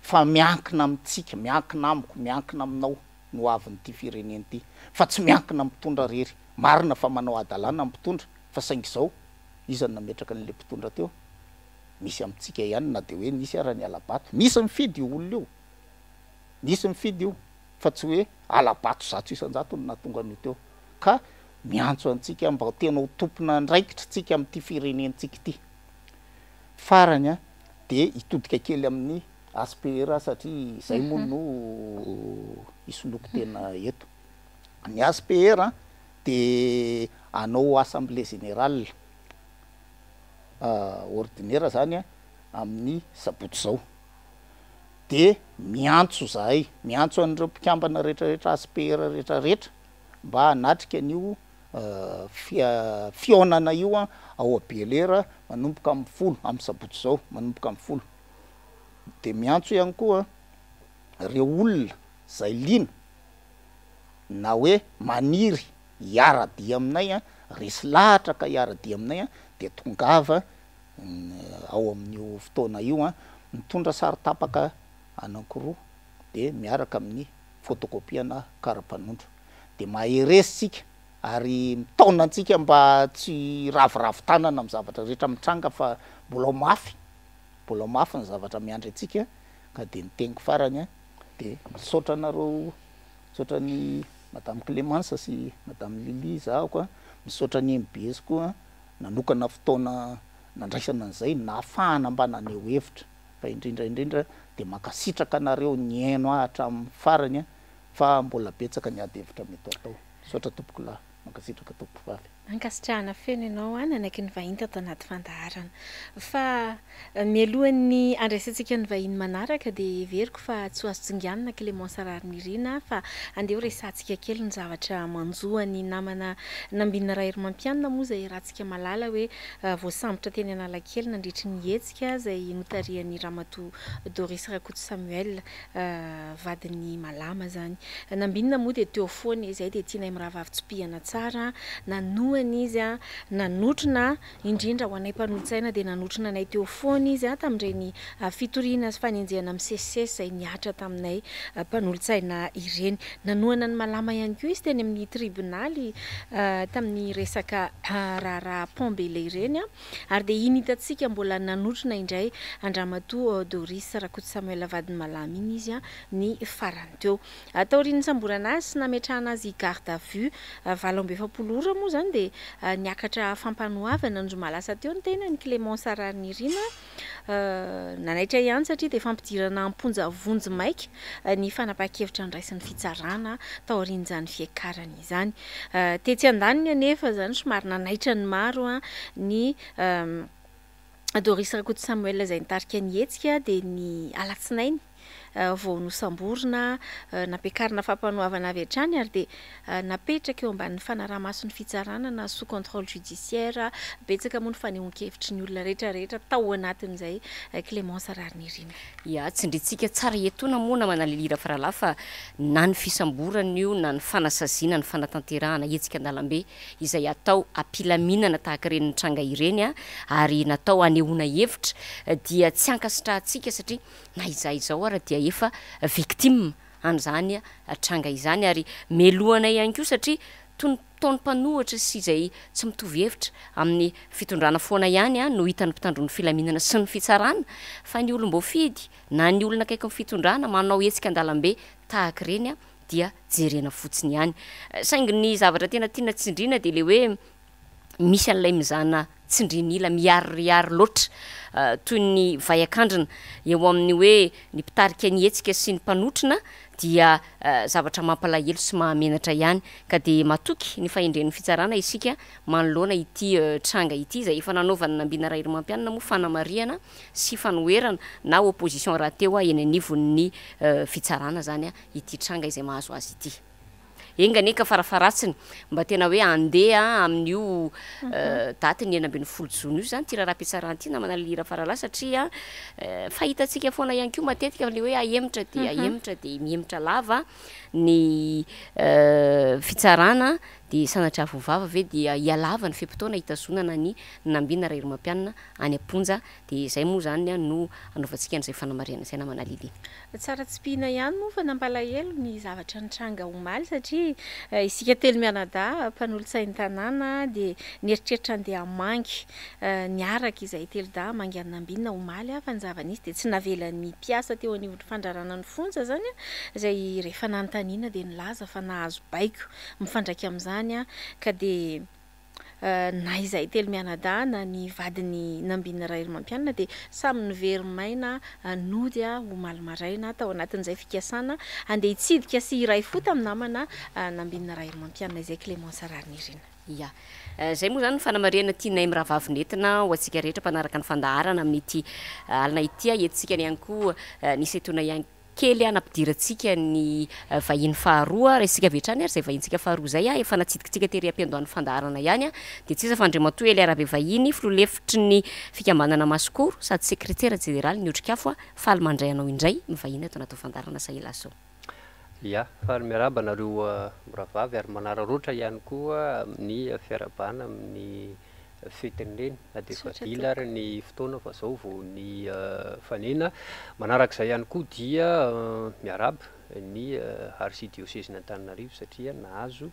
fa miankina amitsika miankina amiko miankina aminao no avin'ity firenena ty fa tsy miankina mpitondra rery marina fa manao adalàna mpitondra fa saingy zao izany nametraka n'le mpitondra teo misy amitsika ihany na de hoe nisy ara ny alabato nisy mifidy io olona io nisy mifidy io fa tsy hoe alabato zato isan-jato ny natonga an'io teo ka miantso antsika mba tena ho tompona andraikitra tsika am'ty firenentsika ty farany a de hitodika kely amin'ny ASPR satria zay moa no isoloko tena eto ny ASPR de anao assemblée générale ordinaire zany a amin'ny sabotsy zao de miantso zahay miantso an'ireo mpikambana rehetrarehetra ASPR rehetrarehetra mba hanatrika an'io fionana io a ao abelera manomboka amin'ny 10 amin'ny sabotsy zao manomboka amin'ny 10 de miantso ihany koa reo olona zay lina na hoe maniry hiara-dia aminay a resy lahatra ka hiara-dia aminay a de tongava ao amin'io fotoana io a mitondra sary tapaka anankiroa de miaraka amin'ny fotokopiana karapanondro de maheresitsika ary mitaona antsika mba tsy ravoravo tanana amin'ny zavatra rehetra mitranga fa mbola mafy ny zavatra miandry atsika ka de ny teniko farany a de misaotra anareo misaotra ny madame Clémence sy madame Lily zaho koa misaotra ny MBS koa nanokana fotoana nandraisana an'izay nahafahana mba naneho hevitra fa indrindra de makasitraka anareo niaino hatramin'ny farany fa mbola betsaka ny ady hevitra mety atao misaotra tompoko lahy makasitraka tompoko vavy ankasitrahana feno ianao nanaiky ny vahiny tato anaty fandaharana fa mialohan'ny andraisantsika ny vahiny manaraka de veriko fa tsy ho azo tsinganina Clémence Rarinirina fa andeha ho resantsika kely ny zavatra manjoa ny namana Nambina Rairimampianina moa zay rahantsika malala hoe voasambotra teny Analakely nandritry ny hetsika zay notarian'ny Ramatoa Doris Rakoto Samuel vadiny malama zany. Nambina moa de teo foana izay de tianay mirava avy tsipihana tsara nanohany izy nanotrona indrindra ho anay mpanolo-tsaina de nanotrona anay teo foana izy tamindreny fitoriana sy fanenjehana amin'ny CCS zay niatra taminay mpanolo-tsaina ireny. Nanohana ny malama ihany koa izy teny amin'ny tribunaly tamin'ny resaka raharaha Pambele ireny ary de iny hitatsika mbola nanotrona indray Andramatoa Doris Rakoto Samuel vadiny malama iny izy ny farany teo. Taorian'ny samborana azy sy nametrahana azy garde à vue 27 ora moa zany de niakatra fampanoavana andro malasa teo ny tenany Clémence Rarinirina nanaitra ihany satria de fampidirana amponja vonjy maika ny fanapahan-kevitra ndraisin'ny fitsarana taorian'izany fiakarany izany. Tetsy andaniny anefa zany somary nanaitra ny maro ny Doris Rakoto Samuel zay nitarika ny hetsika de ny alatsinainy vao nosamborina napekarina fampanoavana avy hatrany ary de napetraka eo ambanin'ny fanaraha-mason'ny fitsarana na sous contrôle judiciaire betsaka moa ny fanehoan-kevitry ny olona rehetrarehetra tao anatin'izay Clémence Rarinirina. Ya tsindritsika tsara etona moa na manalilira faralahy fa na ny fisamborana io na ny fanasazina ny fanatanterahana hetsika andalambe izay atao ampilaminana tahaka ireny tranga ireny ary natao anehoana hevitra dia tsy ankasitrahantsika satria na izao ara dia efa victime an'izany tranga izany ary melohanay ihany koa satria taony mpanohatra sy izay tsy mitovy hevitra amin'ny fitondrana foana ihany no hitan'ny mpitandron'ny filaminana sy ny fitsarana fa ny olom-boafidy na ny olona akaiky ny fitondrana manao hetsika andalambe tahaka ireny dia jerena fotsiny ihany. Saingy ny zavatra tena tiana tsindrina de le hoe misy an'ilay mizana tsindrinila miaririary loatra toy ny vaiakandrina eo amin'ny hoe ny mpitarika ny hetsika sy ny mpanotrona dia zavatra mampalahelo sy mahamenatra ihany ka de matoky ny fahendren'ny fitsarana isika manoloana ity tranga ity zay efa nanaovana Nambina Rairimampianina moa fanamariana sy fanoherana na opposition raha teo eny anivon'ny fitsarana zany ity tranga izay mahazo azy ity. Enganeka farafaratsiny mba tena hoe andeha amin'io daty ny 12 Jona io zany ty raha-piatsarana ty na manalira faralahy satria fahitatsika foana ihany koa matetika le hoe ahemitra de mihemitra lava ny fitsarana de sanatra vovava ve dia ialava ny fepotona hitasonana ny Nambina Rairimampianina any Amponja de zay moa zany no anaovantsika an'izay fanamariana zay na manalily. Tsara tsipina ihany moa fa nampalahelo ny zavatra nitranga omaly satria isika telo mianadahy mpanolo-tsainy tanàna de nieritreritra andeha hamangy niaraka izay telo dahy mangy any Nambina omaly fa ny zava-nisy de tsy navelan'ny mpiasa teo anivon'ny fandrarana ny fonja zany zay rehefa nanontaniana de nilaza fa nahazo baiko mifandraika amin'izany ka de na izay telo mianadahy na ny vadiny Nambina Rairimampianina de samy nivery maina nody omaly maraina tao anatin'izay fikasana andeha hitsidika sy iray fota amin'ny namana Nambina Rairimampianina izay Clémence Rarinirina. Ya. Zay moa zany ny fanamariana tianay miravavy nentina ho antsika rehetra mpanaraka ny fandaharana amin'ity alina ity entsika ihany koa nisy etona ihany kely nampidirantsika ny vahiny faharoa resika vetrany ary zay vahintsika faharoa zay efa natsidikitsika tery ampiandohan'ny fandaharana ihany de tsisa fandriamatoa Eli Arabe vahiny filolefitry ny fikambanana Masikoro sady secrétaire général ny otrikafo faly mandray anao indray mivahiny ato anaty fandaharana Sahilaso. Ya, faly miaraba nareo miravavy ary manararoatra ihany koa amin'ny fiarabana amin'ny fetinireny na de fa dila ary ny fotoana fa zao vao ny fanena manarak'izay ihany koa dia miaraba ny archidiocèse-ny Antananarivo satria nahazo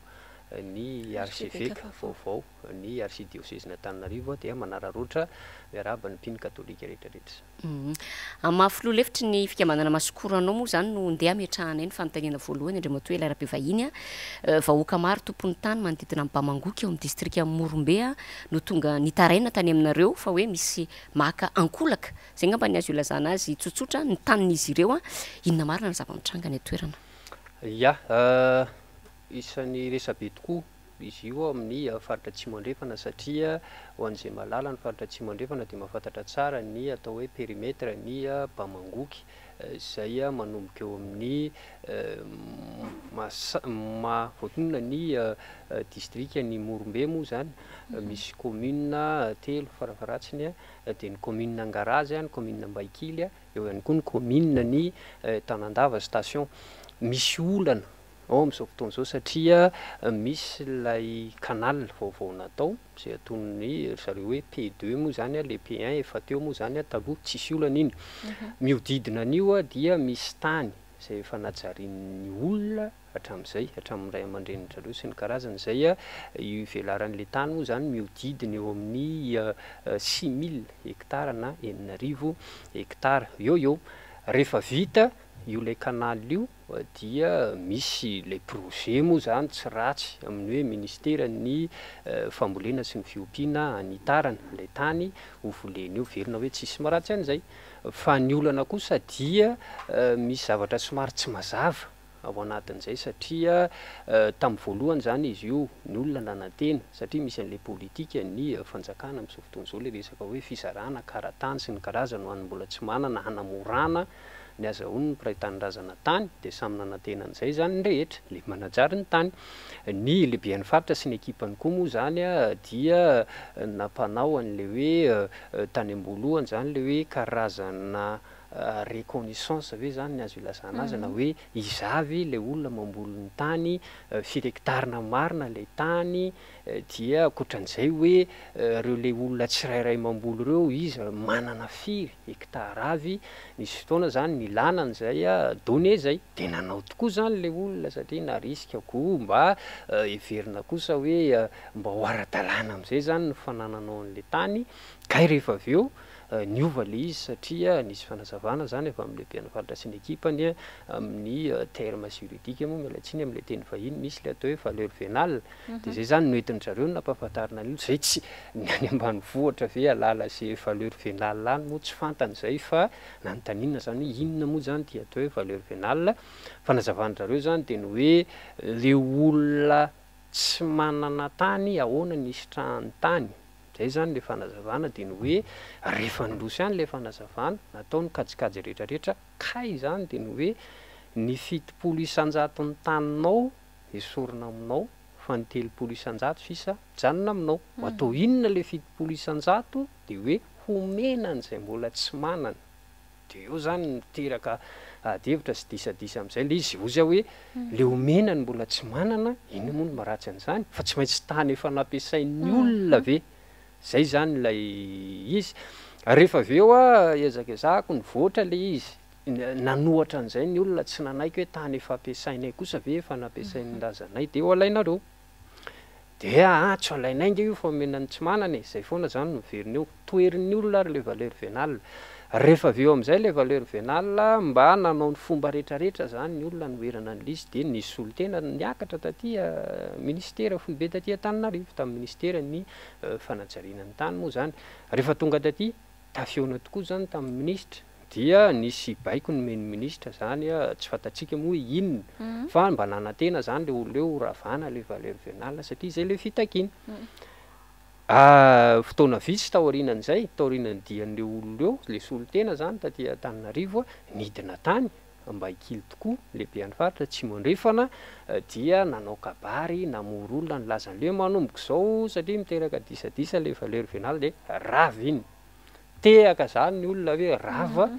ny archevêque vaovao ny archidiocèse Antananarivo dia manararoatra miaraba ny mpino katolika rehetrarehetra. Amin'ny mahafiloha-lefitry ny fikamanana masokoranao moa zany no ndeha miatrahana eny fanontaniana voalohany Andriamatoa Elaram-pivahiny vahoaka maro tompony tany manodidina amin'ny Bamangoky eo amin'ny distrika Morombe no tonga nitaraina tany aminareo fa hoe misy maka ankolaka zay ngamba ny azo ilazana azy tsotsotra ny tanin'izy ireo inona marina ny zava-mitranga ny toerana. Ya isan'ny resabe tokoa izy io amin'ny faritra Atsimo andrefana satria ho an'izay malala ny faritra Atsimo andrefana dia mahafantatra tsara ny atao hoe périmètre ny Bamangoky izay manomboka eo amin'ny voatonona ny distrika ny Morombe moa zany misy commune telo farafaratsiny dia ny commune Ngarazy ny commune Mbaikily eo ihany koa ny commune ny Tanandava station. Misy olana ao amin'izao fotoana izao satria misy ilay canal vaovao natao izay aton'ny zareo hoe P2 moa zany le P1 efa teo moa zany taloha tsisy olana iny. Miodidina an'io dia misy tany izay efa najarian'ny olona hatramin'izay hatramin'ny ray aman-drenin'zareo sy ny karazany izay ivelaran'le tany moa zany miodidina eo amin'ny 6000 hectara na 4000 hectara eo. Rehefa vita io le canal io dia misy le projet moa zany tsy ratsy amin'ny hoe ministera ny fambolena sy ny fiompiana anitarana le tany ho voleny io verina hoe tsisy maratsy an'izay fa ny olana kosa dia misy zavatra somary tsy mazava ao anatin'izay satria tamin'ny voalohany zany izy io ny olona nanantena satria misy an'le politika ny fanjakana amin'izao fotoana izao le resaka hoe fizarana karatany sy ny karazany ho an'ny mbola tsy manana hanamorana ny azahoany ny mpiray-tanirazana tany dia samy nanantena an'izay zany ny rehetra le manajary ny tany. Ny lehibean'ny faritra sy ny ekipany koa moa zany dia nampanao an'le hoe tany am-boalohany zany le hoe karazana reconnaissance ve zany ny azo ilazana azy na hoe izavy le olona mamboly ny tany firektarina marina le tany dia akoatran'izay hoe reo le olona tsirairay mamboly reo izy manana firy hektara avy nisy fotoana zany milana an'izay donné zay dia nanao tokoa zany le olona satria na riska koa mba everina kosa hoe mba ho ara-dalàna amin'izay zany ny fanananao an'le tany kay rehefa avy eo niova le izy satria nisy fanazavana zany efa amin'ny lehibean'ny faritra sy ny ekipany amin'ny terme juridique moa mialatsiny amin'le teny vahiny misy le atao hoe valeur vénale dia zay zany noentin' zareo nampahafantarina ny zay tsy ny any ambanivohitra ve alala se valeur vénale any moa tsy fantan'izay fa nanontaniana zany hoe inona moa zany dia atao hoe valeur vénale. Fanazavan'zareo zany dia ny hoe le olona tsy manana tany ahoana ny isitrahany tany zay zany le fanazavana dia ny hoe rehefa nilosy any le fanazavana natao ny kajikajy rehetrarehetra kay zany dia ny hoe ny 70 isan-jato ny taninao esorina aminao fa ny 30 isan-jato sisa janona aminao atao inona le 70 isan-jato dia hoe homena an'izay mbola tsy manana dia eo zany miteraka adihevitra sy disadisa amin'izay le izy ozy hoe le homena ny mbola tsy manana iny moa ny maratsy an'izany fa tsy maintsy tany efa nampiasain'ny olona ve zay zany ilay izy rehefa avy eo ezakazahako ny voatra le izy nanohatra an'izay ny olona tsy nanaiky hoe tany efa ampiasainay kosa ve efa nampiasain'ny razanay dia eo alainareo dia tsy alainainga io fa menany tsy manana zay foana zany no verina eo toerin'ny olona ary le valeur vénale. Rehefa avy eo amin'izay le valeur vénale mba nanao ny fomba rehetrarehetra zany ny olona noerana an'le izy dia nisy solotena niakatra taty ministera foibe taty Antananarivo tamin'ny ministera ny fanajariana ny tany moa zany rehefa tonga taty tafeona tokoa zany tamin'ny ministra dia nisy baiko nomeny ministra zany tsy fantatsika moa inona fa mba nanantena zany le olona eo ravana le valeur vénale satria zay le fitakiana. Fotoana vitsy taorianan'izay taorianany dian'le olona eo le solotena zany taty Antananarivo nidina tany Mbaikily tokoa lehibean'ny faritra Atsimo andrefana dia nanao kabary namory olona ny lazan'le manomboka izao satria miteraka disadisa le valeur vénale dia rava iny tehaka zany ny olona hoe rava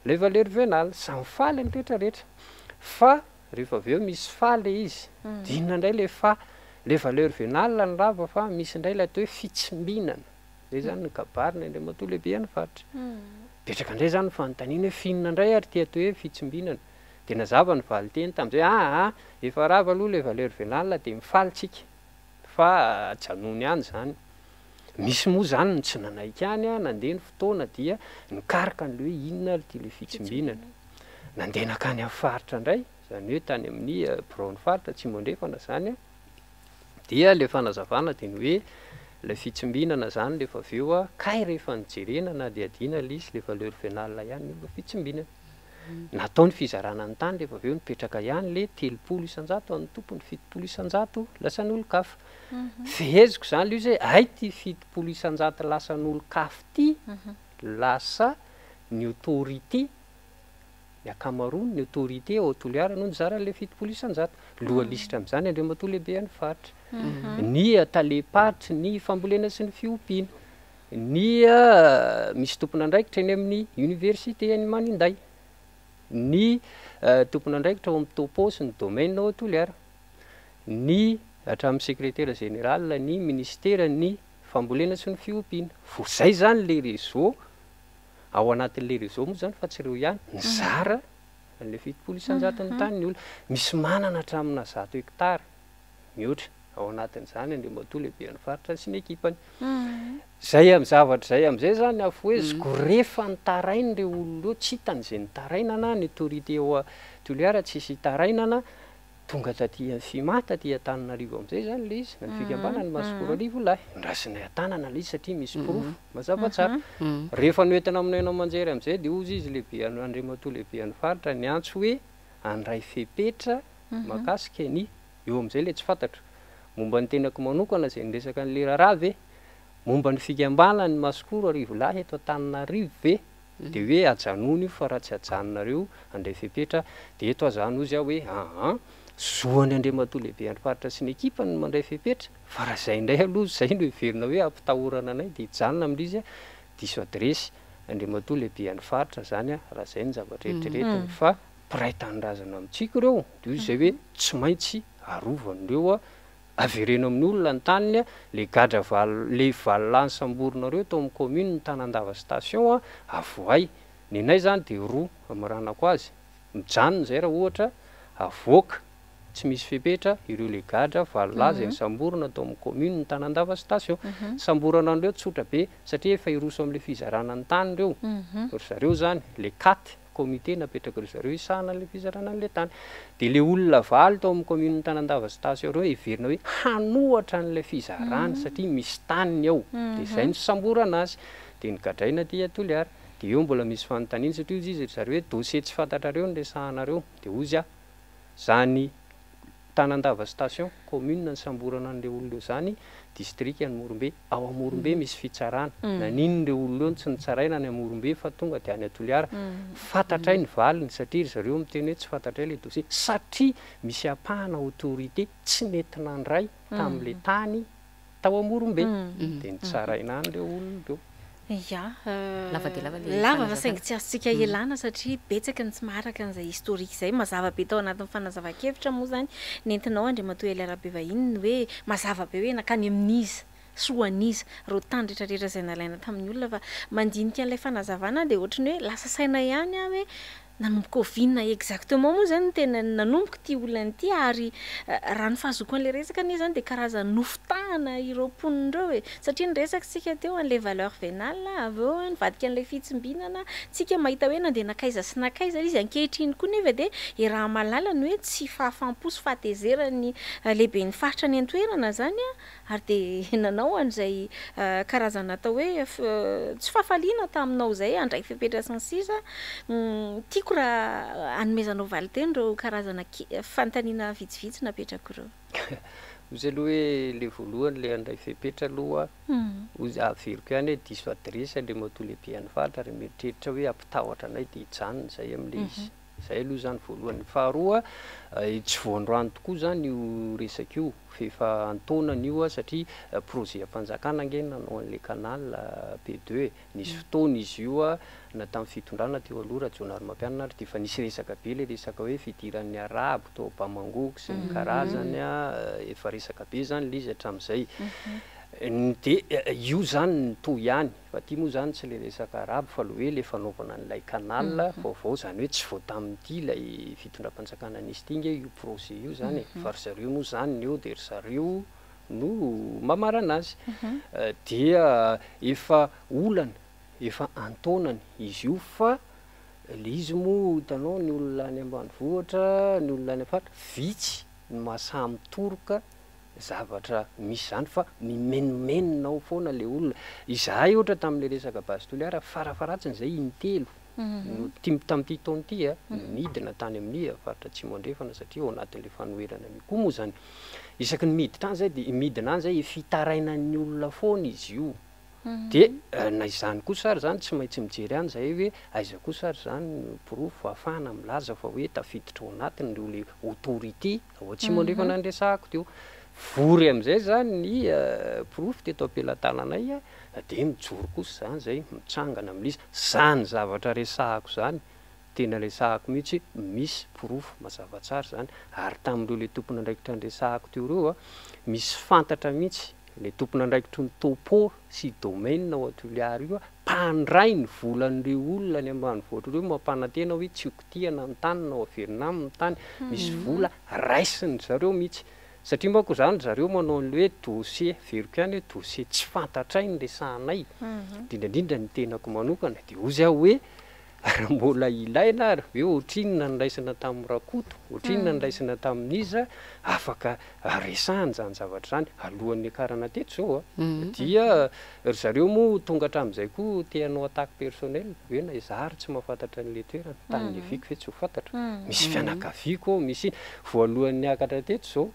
le valeur vénale samy faly ny rehetrarehetra fa rehefa avy eo misy fa le izy dinona indray le fa le valeur vénale ny rava fa misy indray le atao hoe fitsimbinana zay zany ny kabary ny Andriamatoa lehibean'ny faritra petraka indray zany fanontaniana hoe finona indray ary ty atao hoe fitsimbinana dia nazava ny valiteny tamin'izay efa rava aloha le valeur vénale dia mifaly tsika fa janony any zany misy moa zany ny tsy nanaiky any a nandeha ny fotoana dia nikarika an'le hoe inona ty le fitsimbinana nandeha nakany amin'ny faritra indray zany hoe tany amin'ny borony faritra tsy mandrefana zany a dia le fanazavana dia ny hoe le fitsimbinana zany lefa avy eo a kay rehefa nijerena na dia adina le izy lefa l'heure vénale ihany ny fitsimbinana natao ny fizarana ny tany rehefa avy eo nipetraka ihany le 300 isan-jato amin'ny tompony 70 isan-jato lasa n'olo-kafa feheziko zany le izy hoe ay ty 70 isan-jato lasa n'olo-kafa ty lasa ny autorité ny akamaroany ny autorité ao Toliara no nizara le 70 isan-jato loha lisitra amin'izany Andriamatoa lehibe any faritra ny talepatry ny fambolena sy ny fiompiana ny misy tompon'andraikitra eny amin'ny université any Maninday ny tompon'andraikitra ao amin'ny topo sy ny domaine ao Toliara ny hatramin'ny secrétaire général ny ministère ny fambolena sy ny fiompiana vo zay zany le réseau ao anatin'le réseau moa zany fa tsy ireo ihany nizara le 70 isan-jato ny tany ny olona misy manana hatramina 100 hectara mihoatra ao anatin'izany Andriamatoa lehibe any faritra sy ny ekipany zay amin'ny zavatra zay amin'izay zany afo hoe zoko rehefa nitarainy ireo olona eo tsy hitan'izay nitarainana ny autorité ao Toliara tsisy hitarainana tonga taty Fimata ty Antananarivo amin'izay zany le izy na fikambana ny Masokoro Arivo lahy ndrasina Antanana le izy satria misy profo mazava tsara rehefa noentina aminay manjery amin'izay dia ozy izy lehibe Andriamatoa lehibe any faritra ny antso hoe andray fepetra makasika ny eo amin'izay le tsy fantatro momba ny tenako manokana zay niresaka an'le raharaha ve momba ny fikambana ny Masokoro Arivo lahy eto Antananarivo ve dia hoe ajanony io fa raha tsy ajanonareo andray fepetra dia eto azano izy aho hoe zoany Andriamatoa lehibe any faritra sy ny ekipany mandray fepetra fa raha zay indray aloha zay no heverina hoe ampitahorana anay dia hijanona amin'izy diso adresy Andriamatoa lehibe any faritra zany raha zay ny zavatra rehetrarehetra fa mpiray tanindrazana amintsika ireo dia izy zay hoe tsy maintsy arovan'ireo avereno amin'ny olona ny taniny le gadra le valilany samboronareo tao amin'ny commune ny Tanandava station avoay ny nay zany dia roa amaranako azy mijanona zay raha ohatra avoaka tsy misy fepetra ireo le gadra valilay zay samborona tao amin'ny commune ny Tanandava station samborana an'ireo tsotra be satria efa iroso amin'le fizarana ny tany ireo ry zareo zany le 4 comité napetraka ry zareo isahana le fizarana an'le tany dia le olona valy tao amin'ny commune ny Tanandava station ireo heverina hoe hanohatra an'ilay fizarana satria misy taniny ao dia izay ny samborana azy dia nigadraina ty Toliara dia eo mbola misy fanontaniana satria izy ry zareo hoe dossier tsy fantatrareo ny resahanareo dia ozy zany Tanandava station commune ny samborana an'le olona eo zany district any Morombe ao Morombe misy fitsarana nanino le olona eo tsy nitsaraina ny Morombe fa tonga dia any Toliara fantatray ny valiny satria ry zareo miteny hoe tsy fantatray le dossier satria misy apahana autorité tsy nety nandray tamin'le tany tao Morombe dia nitsaraina any le olona eo ya lava dia lava lava fa saingy tsy azontsika ialana satria betsaka ny tsy maharaka an'izay historique izay mazava be tao anatin'ny fanazava-kevitra moa zany nentinao Andriamatoa Elairabe vahiny hoe mazava be hoe nakany amin'iza soan'iza ro tany rehetrarehetra izay nalaina tamin'ny olona fa mandinika an'ilay fanazavana dia ohatrany hoe lasa saina ihany hoe nanomboka ovinina exactement moa zany tena nanomboka ty olona ty ary raha ny fahazoko an'ilay resaka anie zany dia karazany nofotahana ireo mponin'ireo satria nyresaka sika teo an'ilay valeur vénale avy eo nivadika an'ilay fitsimbinana tsika mahita hoe nandeha nakaiza sy nakaiza izy ankehitriny koa nefa dia raha malala ny hoe tsy fahafampo sy fahatezerany lehibe ny faritra ny antoerana zany ary dia nanao an'izay karazana atao hoe tsy fahafaliana taminao zay andray fepetra sy ny sisa tiako raha anomezanao valy teny ireo karazana fanontaniana vitsivitsy napetrako ireo ozy aloha hoe le voalohany le andray fepetra aloha ozy averiko ihany hoe diso adresy Andriamatoa lehibe any faritra ary mieritreritra hoe ampitahotra anay dia hijanona zay amin'le izy zay aloha zany voalohany faharoa tsy voandroany tokoa zany io resaka io fefa antonana io satria projet ampanjakana ange nanao an'le canal P2 nisy fotoana izy io na tamin'ny fitondrana teo aloha raha Jonary Mampianana ary dia fa nisy resaka be le resaka hoe fidiran'ny arabo tao Bamangoko sy ny karazany efa resaka be zany le izy hatramin'izay dia io zany nyto ihany fa ty moa zany tsy le resaka arabo fa lo hoe le fanaovana an'ilay canal vaovao zany hoe tsy vao tamin'ity ilay fitondram-panjakana nisy ty nge io projet io zany fa ry zareo moa zany ny eo dia ry zareo no mamarana azy dia efa olana efa antonany izy io fa le izy moa hitanao ny olona any ambanivohitra ny olona any afatra vitsy ny mahasamy toroka zavatra misy zany fa mimenomenonao foana le olona izahay ohatra tamin'le resaka basy toliara farafaratsiny zay intelo tam'ty taona ty a midina tany amin'ny faritra tsy mandrefana satria ao anatin'le fanoherana mikoa moa zany isaky ny miditra any zay de midina any zay fitarainan'ny olona foana izy io de na izany koa sary zany tsy maintsy mijery any zay hoe aiza koa sary zany porofo ahafahana milaza fa hoe tafiditra ao anatiny le autorité ao tsy mandrefana ny resahako teo vory am'izay zany ny porofo teto am-pelatananay de mijoro kosa zany zay mitsangana amin'izy zany zavatra resahako zany tena resahako mihitsy misy porofo mazava tsara zany ary tamin'ireo le tompony andraikitra ny resahako teo reo misy fantatra mihitsy le tompony andraikitry ny topo sy domaine ao Toliara io mpandray ny volan'ireo olona ny ambanivohitra reo mampanantena hoe tsy okitiana ny tany na averina amin'ny tany misy vola raisiny zareo mihitsy satria mako zany zareo manao ny hoe dossier veriko ihany hoe dossier tsy fantatray ny resahanay indrindrindrindra ny tenako manokana de ozy aho hoe raha mbola ilaina ary hoe ohatrinona niraisina tamin'ny rakoto ohatrinona niraisina tamin'iza afaka resahany zany zavatra zany alohan'ny akarana teto zao dia zareo moa tonga hatramin'izay koa teanao attaque personnel hoe na izary tsy mahafantatra n'le toerana tany leviko fe tsy ho fantatra misy fianakaviako ao misy voalohan'ny akatra teto zao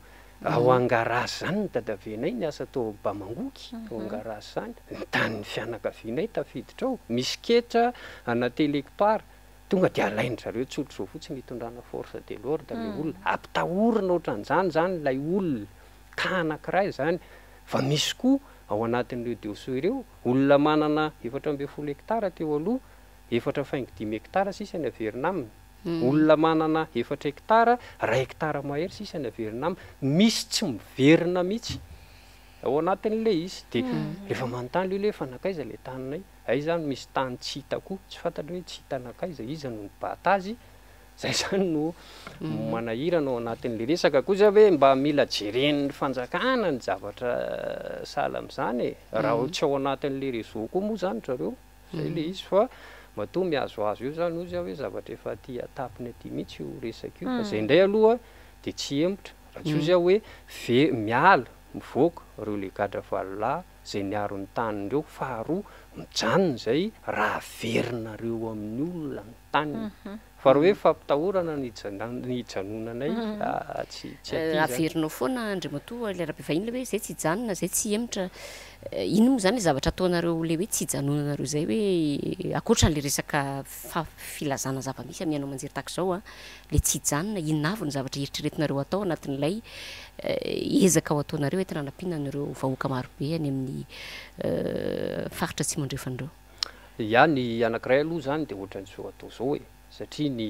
ao Angarazy zany ny dadavenay ny asa tao Bamangoky ao Angarazy zany ny tany fianakavianay tafiditra ao misy ketra anaty hectare tonga de alainy zareo tsotro zao fotsiny hitondrana force de l'ordre le olona ampitahorina ohatran'izany zany lay olona ka anankiray zany fa misy koa ao anatin'ireo dossier ireo olona manana 4.0 hectare teo aloha 4.5 hectare sisa ny averina aminy olona manana 4 hectare 1 hectare mahery sisa ny averina aminy misy tsy miverina mihitsy ao anatin'le izy de rehefa manontany le hoe fanakaiza le taninay ay zany misy tany tsy hitako tsy fantatra hoe tsy hitanakaiza iza no nibata azy zay zany no manahirana ao anatin'le resaka kosa hoe mba mila jeren'ny fanjakana ny zavatra sahala am'izany raha tsy ao anatin'le réseau koa moa zany zareo zay le izy fa matoa miazoazo io zany ozy hoe zavatra efa aty atapiny aty mihitsy io resaka io fa zay indray aloha de tsy emotra raha tsy ozy hoe miala mivoaka reo le gadra valolahy zay niaro ny tanindreo faharoa mijanona zay raha averinareo amin'ny olona ny taniny fa raha hoe fampitahorana ny hijanonanay tsy averinao foana andrimatoa le raha-pivahiny le hoe zay tsy hijanona zay tsy emotra ino moa zany le zavatra ataonareo le hoe tsy hijanonanareo zay hoe akoatran'le resaka filazana zava-misy amin'ny anao manjery tahaka zao le tsy hijanona inavo ny zavatra eritreretinareo atao anatin'ilay ezaka ao ataonareo entina anampiana anareo vahoaka marobe any amin'ny faritra tsy mandrefanireo ya ny anankiray aloha zany de ohatran'izao atao zao satria ny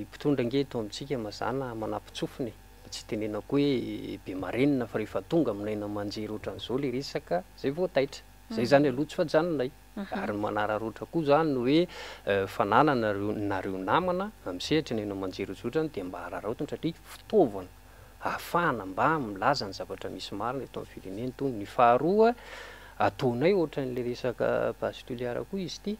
mpitondra angeto amintsika mazana manampitsofiny tsy tenenako hoe be marenina fa rehefa tonga aminaina manjery ohatran'izao le resaka zay vao taitra zay zany aloha tsy fajanonay ary manararoatra koa zany hoe fananana nareo namana am'sehatra ny aina manjery ozotrany de mba araraotiny satria fitaovana ahafahana mba milaza ny zavatra misy marina eto amin'ny fireneny tony ny faharoa ataonay ohatran'le resaka basy toliara koa izy ty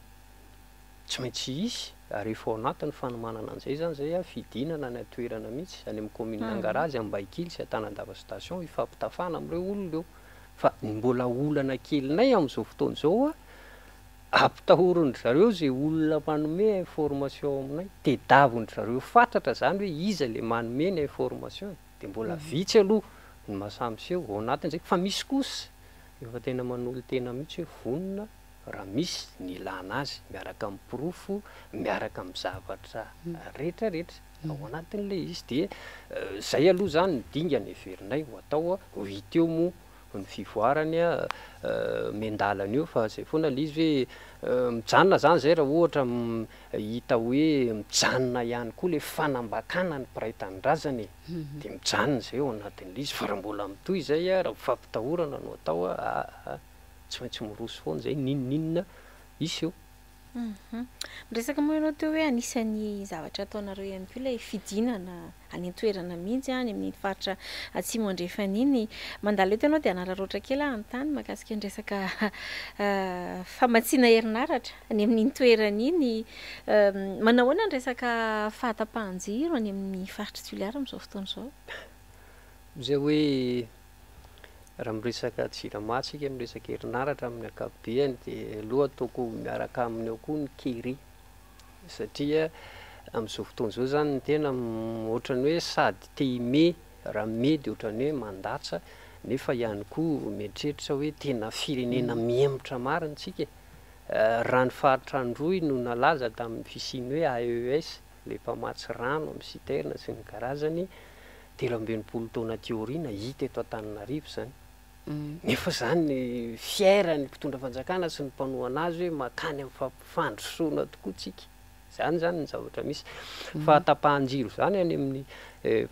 tsy maintsy isy ary efa ao anatin'ny fanomanana an'izay zany zay fidinana ny atoerana mihitsy any amin'ny commune Angarazy Ambaikily sy Antanandava station ifampitafana amin'ireo olona reo fa mbola olana kelinay amin'izao fotoana izao ampitahorony zareo zay olona manome information aminay tedavony zareo fatratra zany hoe iza le manome ny information de mbola vitsy aloha ny mahasambyseho ao anatin'izay fa misy kosa efa tena manolo tena mihitsy hoe vonona raha misy ny ilana azy miaraka amin'ny porofo miaraka amin'ny zavatra rehetrarehetra ao anatin'le izy de zay aloha zany ny dingany everinay ho atao ho hita eo moa ny fivoarany mendalana eo fa zay foana le izy hoe mijanona zany zay raha ohatra hita hoe mijanona ihany koa le fanambakana ny mpiray tanindrazany de mijanona zay ao anatin'le izy fa raha mbola mitoy zay raha mifampitahorana no atao tsy maintsy miroso foana zay ninninona isy eo Miresaka moa ianao teo hoe anisan'ny zavatra ataonareo ihany koa ilay fidinana any an-toerana mihitsy any amin'ny faritra atsimo andrefana iny. Mandalo eto ianao dia anararoatra kely anontany mahakasika ny resaka famatsiana herinaratra any amin'iny toerana iny. Manao ahoana ny resaka fahatapahan-jiro any amin'ny faritra Toliara amin'izao fotoana izao? Zay hoe raha miresaka jirama tsika miresaka herinaratra amin'ny ankapobeny dia aloha ataoko miaraka aminy ao koa ny kery satria amin'izao fotoana izao zany ny tena ohatrany hoe sady te hime raha me dia ohatrany hoe mandatsa nefa ihany koa mieritreritra hoe tena firenena miemotra marina tsika. Raha ny faritra Androy no nalaza tamin'ny fisiany hoe AES le mpamatsy rano amin'ny citerne sy ny karazany 13 taona teoriana hita eto Antananarivo zany. Nefa zany fiera ny mpitondra fanjakana sy ny mpanohana azy hoe makany amin'ny fampifandrosoana tokoa tsika. Zany ny zavatra misy. Fahatapahan-jiro zany any amin'ny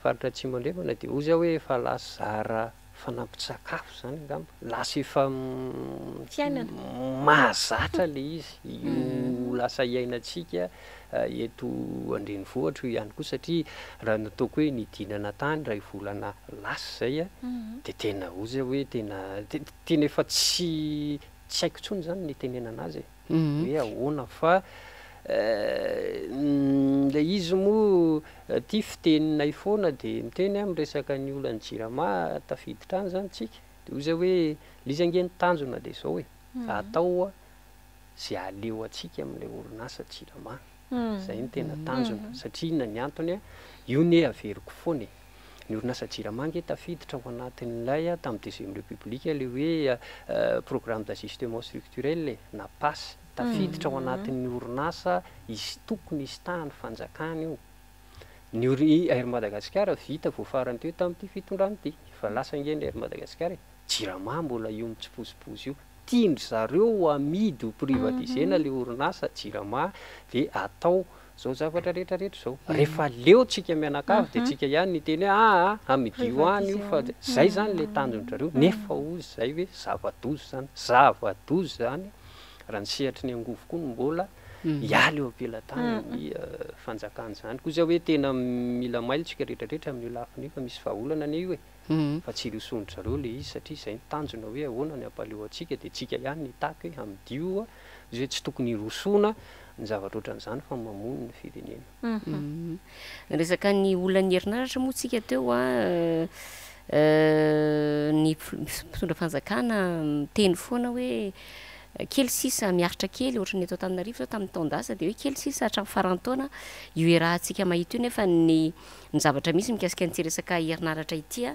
faritra Atsimo andrefana dia ozy hoe efa lasa fanampin-tsakafo zany angamba. Lasa efa mahazatra le izy io lasa iainantsika eto andrenivohitra io ihany koa satria raha nataoko hoe nidinana tany ray volana lasa zay dia tena ozy hoe tena efa tsy haiko intsony zany ny tenenana azy hoe ahoana fa le izy moa tia fiteninay foana dia miteny miresaka ny olany jirama tafiditra any zany tsika dia ozy hoe lizangeny tanjona dia izao hoe atao zay aleo atsika amin'ilay orinasa jirama. Zay ny tena tanjona satria inona ny antony io ne averiko foana ny orinasa jirama nge tafiditra ao anatin'ilay tamin'ny deuxième république le hoe programme d'ajustement structurel na PAS tafiditra ao anatin'ny orinasa izy tokony isy tany fanjakana io. Ny Air Madagasikara vita voafarany teo tamin'ity fitondrany ity fa lasa ngeny Air Madagasikara jirama mbola io mitsipozipozy io. Tindry zareo amidy ho privatisena le orinasa jirama dia atao zao zavatra rehetrarehetra zao. Rehefa leo tsika mianakavy dia tsika ihany ny teny hoe amidio any io fa zay zany le tanjonareo nefa ozy zay hoe zava-dozy zany raha ny sehatry ny angovo koa no mbola hiala eo ampelatany ny fanjakana zany. Koa zay hoe tena mila mailo tsika rehetrarehetra amin'ny lafiny fa misy vahaolana ane io fa tsy rosondry zareo le izy satria izay ny tanjona hoe ahoana ny ampaleo antsika dia tsika ihany ny taky hoe amidio izy hoe tsy tokony rosoana ny zavatra ohatran'izany fa mamono ny firenena. Resaka ny olan'ny herinaratra moa tsika teo ny mpitondra fanjakana miteny foana hoe kely sisa miaritra kely ohatrany eto Antananarivo tamin'ny taondasa dia hoe kely sisa hatramin'ny farantaona io erahantsika mahita io nefa ny zavatra misy mikasika an'ity resaka herinaratra ity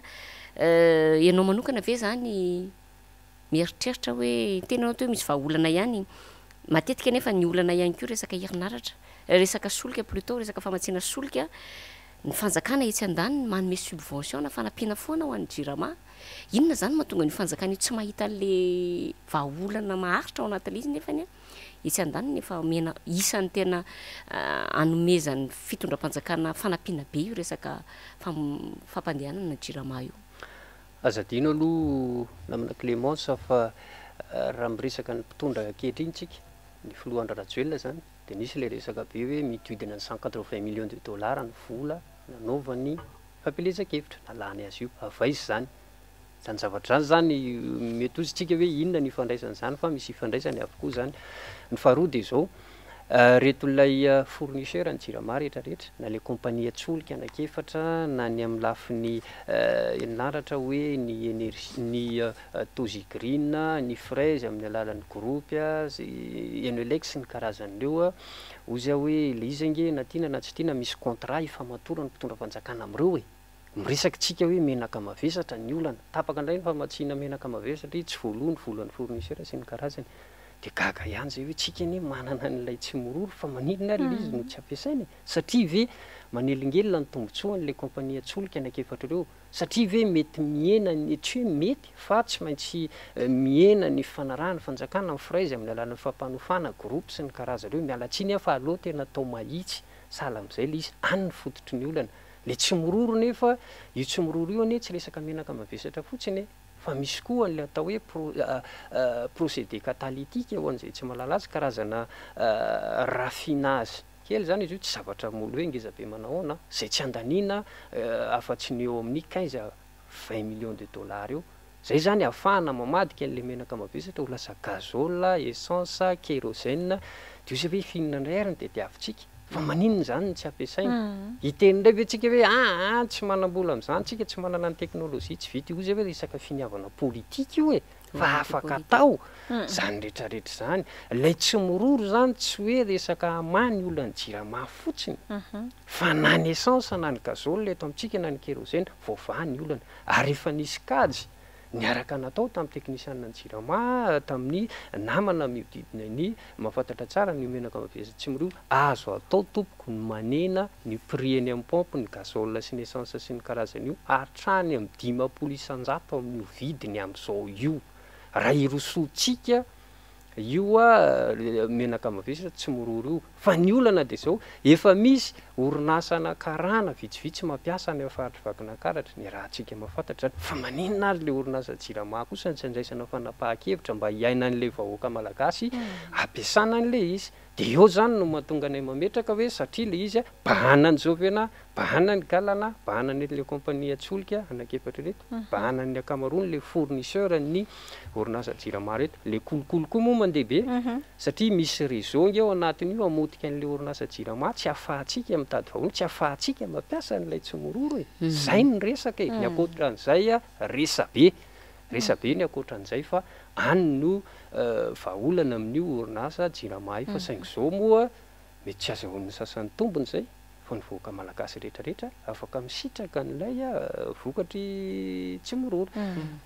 ianao manokana ve zany mieritreritra hoe tenanao teo misy vahaolana ihany matetika nefa ny olana ihany koa resaka herinaratra resaka solika plutôt resaka famatsiana solika ny fanjakana etsy an-daniny manome subvention na fanampiana foana ho an'ny jirama. Inona zany mahatonga ny fanjakana io tsy mahita le vahaolana maharitra ao anatin'ilay izy nefa ny etsy an-daniny efa mena isan'ny tena anomezan'ny fitondram-panjakana fanampiana be io resaka fampandehanana jirama io. Azadino aloha namana Clémence fa raha miresaka ny mpitondra ankehitriny tsika ny filohandra Rajoelina zany dia nisy ilay resaka be hoe mitodina ny 180 millions de dollars ny vola nanaovany fampelezan-kevitra nalany azy io avaizy zany zavatra zany mety ozy tsika hoe inona ny ifandraisany zany fa misy ifandraisany avokoa zany. Ny faharoa dia izao reto ilay fournisseur ny jirama rehetrarehetra na le compagnie atsolika anakefatra na ny amin'ny lafiny herinaratra hoe ny énergie ny Tozigreen ny Fraise amin'ny alalan'ny groupe Enelec sy ny karazan'ireo ozy hoe le izy ange na tiana na tsy tiana misy contrat ifamatorany mpitondra fanjakana amin'ireo miresaka tsika hoe menaka mavesatra ny olana tapaka indray ny famatsiana menaka mavesatra tsy voalohany volan'ny fournisseur sy ny karazany dia gaga ihany zay hoe tsika anie manana n'ilay tsy mororo fa maninona le izy no tsy ampiasaina satria ve manelingelina ny tombotsoan'le compagnie atsolika anakefatra ireo satria ve mety miena tsy hoe mety fa tsy maintsy miena ny fanarahany fanjakana amin'ny Fraise amin'ny alalan'ny fampanofana groupe sy ny karazan'ireo mialatsiny fa aloha tena atao mahitsy sahala amin'izay le izy any ny fototry ny olana le tsy mororo nefa io tsy mororo io anie tsy resaka menaka mavesatra fotsiny fa misy koa le atao hoe procédé catalytique eo an'izay tsy mahalala azy karazana raffinage kely zany izy io tsy zavatra molo hoe ngeza be manahoana zay tsy andaniana afa-tsy ny eo amin'ny 15-20 millions de dollars io zay zany ahafahana mamadika an'le menaka mavesatra ho lasa gazole essence kérosène de izy hoe fihinana indray ariny de diavintsika fa maninona zany ny tsy ampiasaina hiteny indray ve tsika hoe tsy manam-bola amin'izany tsika tsy manana ny teknôlôjia tsy vita io zay hoe resaka finiavana politika io e fa afaka atao zany rehetrarehetra zany lay tsy mororo zany tsy hoe resaka amany olona ny jirama fotsiny fa na ny essence na ny gazole eto amintsika na ny kérosène vaovany olana ary efa nisy kajy niaraka natao tamin'ny teknisianina ny jirama tamin'ny namana miodidina ny mahafantatra tsara ny menaka mavesatra tsy mororo azo atao tompoko ny manena ny prix eny amin'ny pompe ny gazole sy ny essence sy ny karazan'io hatrany amin'ny 500 isan-jato amin'io vidiny amin'izao io raha irosotsika io menaka mavesatra tsy mororo io fa ny olana de zao efa misy orinasana karana vitsivitsy mampiasa ny afaritry vakinankaratra ny raha tsika mahafantatra fa maninona azy le orinasa jirama kosa ny tsy andraisana fanapahan-kevitra mba hiaina an'le vahoaka malagasy ampiasana an'le izy de eo zany no mahatonga anay mametraka hoe satria le izy bahana ny jovena bahana ny galana bahana n'le compagnie atsolika anakefatra reto bahana ny akamaroany le fournisseur ny orinasa jirama reto le kolokolo koa moa mandeha be satria misy réseau eo anatin'io amotika an'le orinasa jirama tsy afahantsika mitady vahony tsy afahantsika mampiasa n'ilay tsy mororo e zay ny resaka e ny akoatran'izay resabe ny akoatran'izay fa any no vahaolana amin'io orinasa jirama io fa saingy zao moa mety tsy azahoan'ny sasan'ny tombony zay fa ny voaka malagasy rehetrarehetra afaka misitraka n'ilay vokatry tsy mororo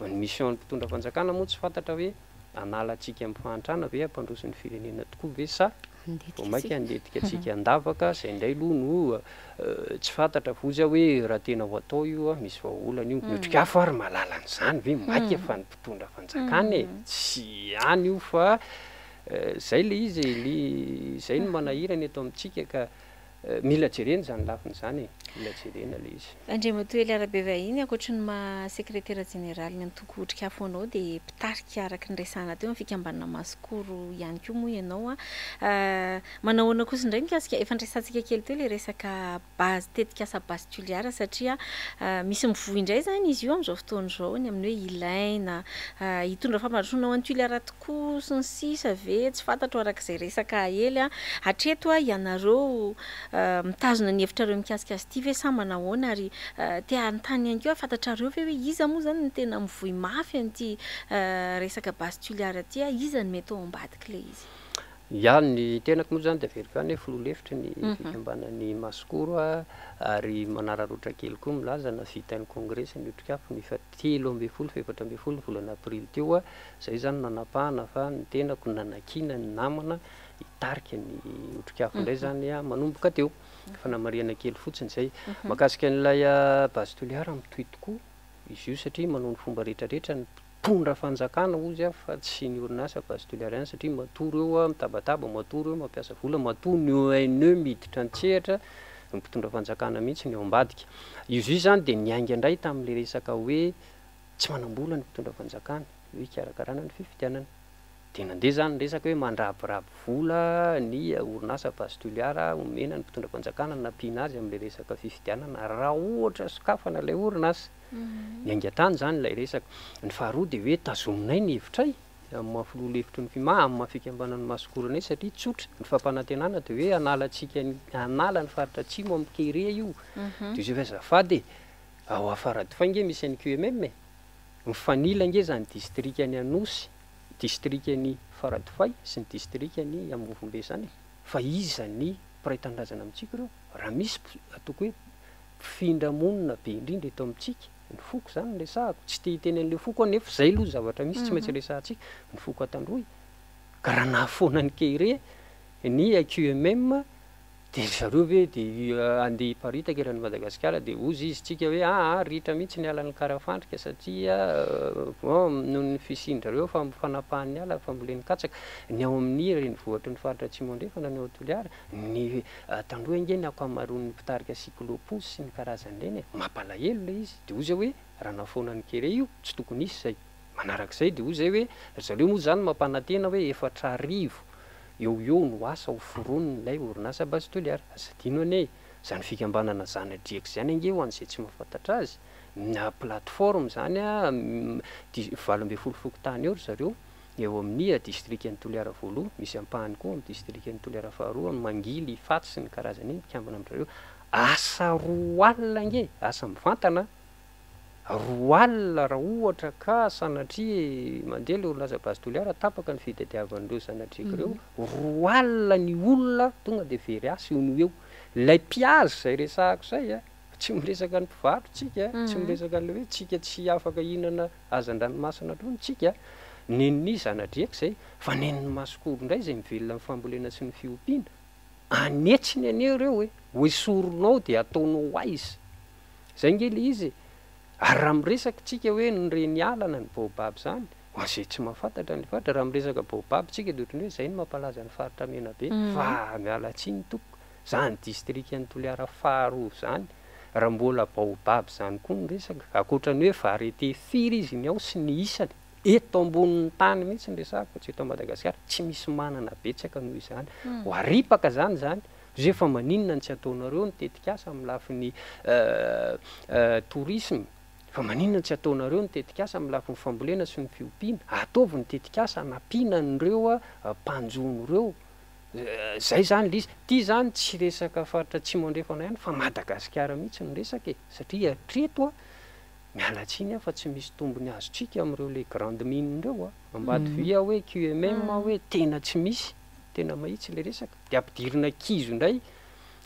ny mission ny mpitondra fanjakana moa tsy fantatra hoe analatsika amin'ny fahantrana ve ampandrosin'ny firenena tokoa ve sa vao mainka andetika atsika andavaka zay indray aloha no tsy fantatra vozy hoe raha tena ho atao io misy vahaolana io mihotrika afo ary mahalala an'izany ve mainka fa ny mpitondra fanjakana e tsy any io fa zay le izy zay no manahirany eto amintsika ka mila jerena zany lafiny zany e mila jerena le izy Andriamatoely Arabe vahiny ankoatra ny sekretera jeneraly ny antoko otrika afo anao dia pitarika araka ny resahana teo amin'ny fikambanana masikoro ihany koa moa ianao manahoana kosa indray mikasika efa nresantsika kely teo le resaka base tetikasa base tuliara satria misy mivoy indray zany izy io amin'izao fotoana izao ny amin'ny hoe ilaina hitondra fampandrosoana ho an'ny tuliara tokoa sy ny sisa ve tsy fantatro arak'izay resaka ely hatreto ianareo mitazona ny hevitrareo mikasika azy ity ve sa manahoana ary te anontany ihany koa fantatrareo ve hoe iza moa zany ny tena mivoy mafy an'ity resaka base tuliara ty iza ny mety ao ambadiky le izy ny tenako moa zany de verifany hoe filoha-lefitry ny fikambanan'ny masikoro ary manararoatra kely koa milaza na vitan'ny congrès ny otrikafo ny 3-4 volana aprily teo zay zany nanapahana fa ny tenako nanakina ny namana hitarika ny otrikafo indray zany manomboka teo fa namariana kely fotsiny zay makasika n'ilay base tuliara mitohy tokoa izy io satria manao ny fomba rehetrarehetra ny mpitondra fanjakana ozy fa tsy ny orinasa base tuliara ihany satria matory eo mitabataba matory eo mampiasa vola matory ny ONE miditra antsehatra ny mpitondra fanjakana mihitsy ny ao ambadika izy io zany de niainga indray tamin'le resaka hoe tsy manam-bola ny mpitondra fanjakana hoe ikarakarana ny fifidianana de nandeha zany resaka hoe mandrabiraby vola ny orinasa base tuliara omena ny mpitondra fanjakana nampiana azy amin'le resaka fifidianana raha ohatra sokafana ilay orinasa ny aingatany zany ilay resaka ny faharoa de hoe tazominay ny hevitray amin'ny mahafiloha-lefitry ny amin'ny mahafikambanan'ny masikoronay satria tsotra ny fampanantenana de hoe anala ny faritra atsimo amin'ny kere io de izy efa azafady ao afaradifay nge misy any QMM mifanila nge zany distrika ny Anosy distrika ny Faradofay sy ny distrika ny Amovombe zany fa iza ny mpiray-tanindrazana amintsika reo raha misy atoko hoe mpifindra monina be indrindra eto amintsika ny foko zany ny resahako tsy te hiteny an'le foko nefa zay aloha zavatra misy tsy maintsy resahantsika ny foko atandroy ka raha nahafoana ny kere ny QMM de zareo ve de andeha hiparitaka eran'ny Madagasikara de ozy izy tsika hoe ritra mihitsy ny alan'ny karafandrika satria noho ny fisindrareo fa fanapahan'ny ala famboleny katsaka ny ao amin'ny renivohitry ny faritra atsimo andrefana ny ao Toliara ny tandroy nge ny akamaroan'ny mpitarika cyclopose sy ny karazan'ireny mampalahelo le izy de ozy hoe raha nahafoana ny kere io tsy tokony isy zay manarak'izay de ho zay hoe zareo moa zany mampanantena hoe 4 eo no asa ho foronon'ilay orinasa bastoliara azadino ane zany fikambanana zanadriaka zany ange ho an'izay tsy mahafantatra azy na plateforme zany a 20 fokotany eo ry zareo eo amin'ny district ny Toliara voaloha misy ampahany koa amin'ny district ny Toliara faharoa Mangily Faty sy ny karazany iny mikambana amin'ireo asa roa alina nge asa mivantana roa alina raha ohatra ka sanatria mandeha le orinasa bastoliara tapaka ny fitadiavan'ireo sanatria ireo roa alina ny olona tonga de very asa io no eo lay mpiazy zay resahako zay a tsy miresaka ny mpivarotra tsika tsy miresaka an'le hoe tsika tsy afaka ihinana hazan-dranomasina loha tsika nen'ny zanadriaka zay fa nen'ny masikoro indray zay mivelona amin'ny fambolena sy ny fiompiana anetsiny aneo reo hoe soronao de ataonao aiza zay nge le izy ary raha miresaka tsika hoe nyreny alana ny baobab zany ho azay tsy mahafantatra ny faritra raha miresaka baobab tsika de ohatrany hoe zay ny mampalaza ny faritra mena be fa miala tsiny toko zany district ny Toliara faharoa zany raha mbola baobab zany koa nyresaka akoatrany hoe variété firy izy ny ao sy ny isany eto ambonin'ny tany mihitsy nyresahako tsy eto Madagasikara tsy misy manana betsaka noho izany ho aripaka zany zay fa maninona ny tsy ataonareo ny tetikasa amin'ny lafiny tourisme fa maninona tsy ataonareo ny tetikasa amin'ny lafiny fambolena sy ny fiompiana ataovy ny tetikasa anampiana nyreo mpanjonyreo zay zany le izy ty zany tsy resaka faritra tsy mandrefana ihany fa Madagasikara mihitsy nyresaka satria treto miala tsiny fa tsy misy tombony azotsika amin'ireo le grande mine reo ambady via hoe QMM hoe tena tsy misy tena mahitsy le resaka de ampidirina kizo indray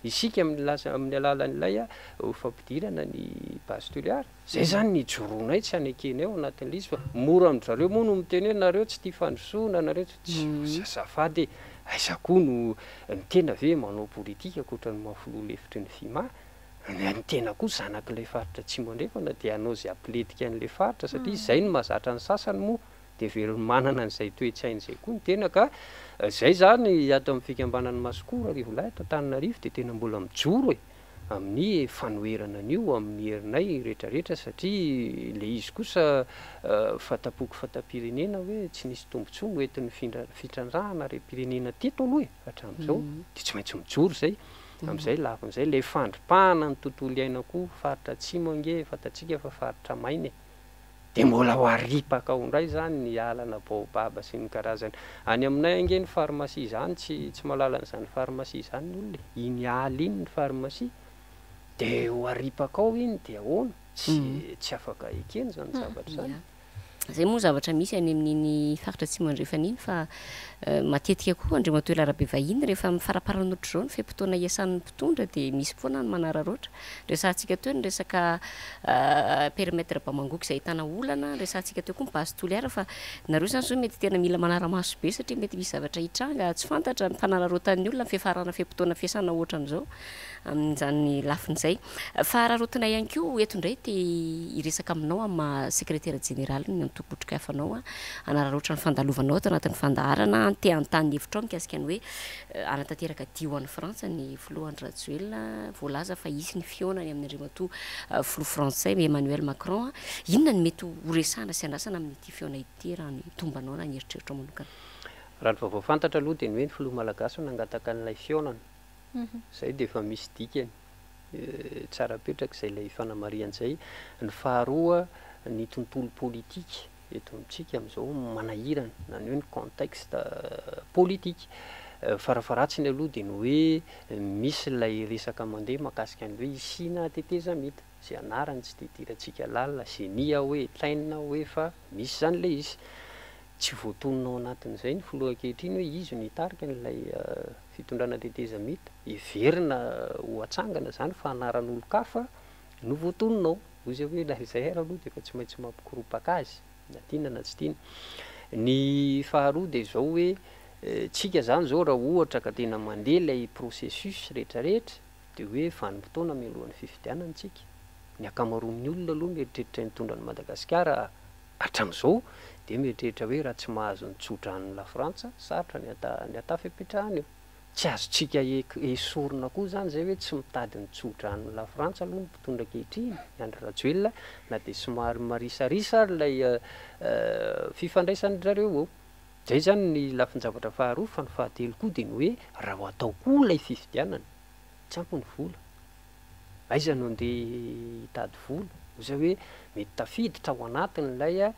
isika amin'ny alalan'ilay fampidirana ny bastoliara zay zany ny joronay tsy anekeny eo anatin'le izy fa mora amin'zareo moa no miteny hoe nareo tsy tia fandrosoana nareo tsy azafady aiza koa no ny tena ve manao politika akoatra ny mahafolo lefitry ny fima ny tena koa zanak'ilay faritra tsy mandrefana de anao zay ampiletika an'le faritra satria zay no mahazatra ny sasany moa de very manana an'izay toe-tsain'izay koa ny tena ka zay zany ato amin'ny fikambanany Masikoro Rivolahy ato Antananarivo de tena mbola mijoro amin'ny fanoherana an'io amin'ny herinay rehetrarehetra satria le izy kosa fatapoko fatam-pirenena hoe tsy nisy tombontsoa no entin'ny fitrandrahana re-pirenena teto aloha hatramin'izao de tsy maintsy mijoro zay amin'izay lafin'izay le fandripahana ny tontolo iainako faritra atsimo ange fatatsika fa faritra maina de mbola ho aripaka ao indray zany ny alana baobaba sy ny karazany any aminay ange ny pharmacie zany tsy malala n'izany pharmacie zany ny olona iny ala iny ny pharmacie de ho aripaka ao iny de ahoana tsy afaka ekeny zany zavatra zany zay moa zavatra misy any amin'iny faritra tsy mandrefana iny fa matetika koa andriamatoa larabe vahiny rehefa mifaraparan'ohatra zao ny fe-potoana iasan'ny mpitondra de misy foana ny manararoatra resantsika teo ny resaka périmètre Bamangoky izay ahitana olana resantsika teo koa ny bastoliara fa nareo zany zao mety tena mila manaramaso be satria mety misy zavatra hitranga tsy fantatra ny mpanararotan'ny olona ny fiafarana fe-potoana fiasana ohatran'izao amin'izany lafin'izay fa rarotina ihany koa eto indray te iresaka aminao amin'ny secrétaire général ny antokotrika hafanao anararoatra ny fandalovanao ato anatin'ny fandaharana te antany hevitra mikasika ny hoe anatanteraka dio an'ny Frantsa ny filohan'ny Rajoelina voalaza fa isy ny fionany amin'ny andriamatoa filoha français Emmanuel Macron inona ny mety ho resahana sy andrasana amin'ity fiona ity raha ny tombanao na ny eritreritra manokana raha ny vaovao fantatra aloha de ny hoe ny filoha malagasy nangataka n'ilay fionana zay de efa misy dikany tsara petraka izay ilay fanamarian'izay ny faharoa ny tontolo politika eto amintsika amin'izao manahirana na ny hoe ny contexte politika farafaratsiny aloha de ny hoe misy ilay resaka mandeha makasika ny hoe isina teteza mita zay anarany tsy tetirantsika lalina genia hoe traina hoe fa misy zany le izy tsy voatononao anatin'izay ny filoha ankehitriny hoe izy ny hitarika n'ilay fitondrana teteza mita iverina ho atsangana zany fa anaran'olo-kafa no voatononao ozy hoe la izay aloha de fa tsy maintsy mampikoropaka azy na tiana na tsy tiana ny faharoa de zao hoe tsika zany zao raha ohatra ka tena mandeha lay processus rehetrarehetra de hoe vanim-potoana mialohan'ny fifidianana tsika ny akamaroan'ny olona aloha mieritreritra nitondran'ny Madagasikara hatramin'izao de mieritreritra hoe raha tsy mahazo ny tsodrahan'ny la Frantsa sarotra ny atafy apetrahany eo tsy azotsika esorona koa zany zay hoe tsy mitady nitsotra any la frantsa aloha ny mpitondra kehitriny Andry Rajoelina na de somary marisarisa lay fifandraisan'zareo eo zay zany ny lafin-javatra faharoa fa ny fahatelo koa de ny hoe raha ho atao koa lay fifidianana tsy ampy ny vola aiza no andeha hitady vola oza hoe mety tafiditra ao anatin'lay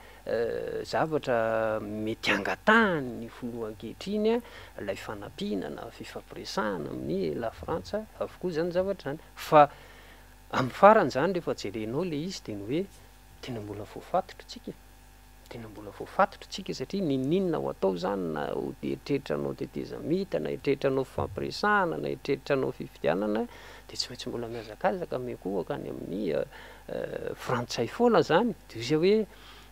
zavatra mety angatahany ny foloan-kehitriny lay fanampinana fifampiresahana amin'ny la frantsa avokoa zany zavatra zany fa amin'ny farany zany rehefa jerenao le izy de ny hoe tena mbola voafatotra tsika tena mbola voafatotra tsika satria ninninona ho atao zany na eritreritranao tetezamita na eritreritranao fifampiresahana na eritreritranao fifidianana de tsy maintsy mbola miazakazaka mekoaka any amin'ny frantsay foana zany de izy hoe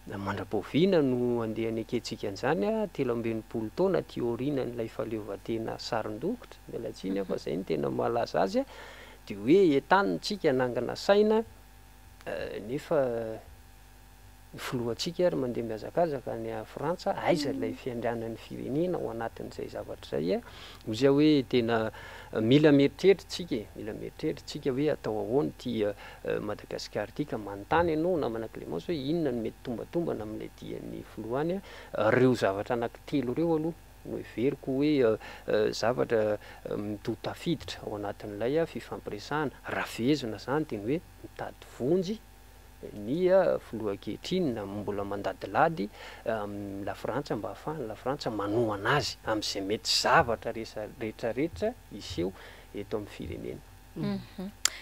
mandrapaoviana no andeha ny akentsika an'izany 13 taona tiorina n'lay faleovatena sarin-dokotra mialatsiny fa zay ny tena malaza azy de hoe etanitsika nangana saina nefa ny filohantsika ary mandeha miazakazaka ny Frantsa aiza lay fiandrianan'ny firenena ao anatin'izay zavatra zay ozy hoe tena mila mieritreritsika hoe atao ahoany ty Madagasikara tika manontany ianao namana Clémence hoe inona no mety tombatombana amin'ilay dian'ny filohany reo zavatra anankitelo reo aloha no everiko hoe zavatra mitotafiditra ao anatin'ilay fifampiresahana rafezona zany de ny hoe mitady vonjy ny filohan-kehitriny na mbola mandadilady la Frantsa mba ahafahany la Frantsa manohana azy am'izay mety zavatra rehetrarehetra iseho eto amin'ny firenena.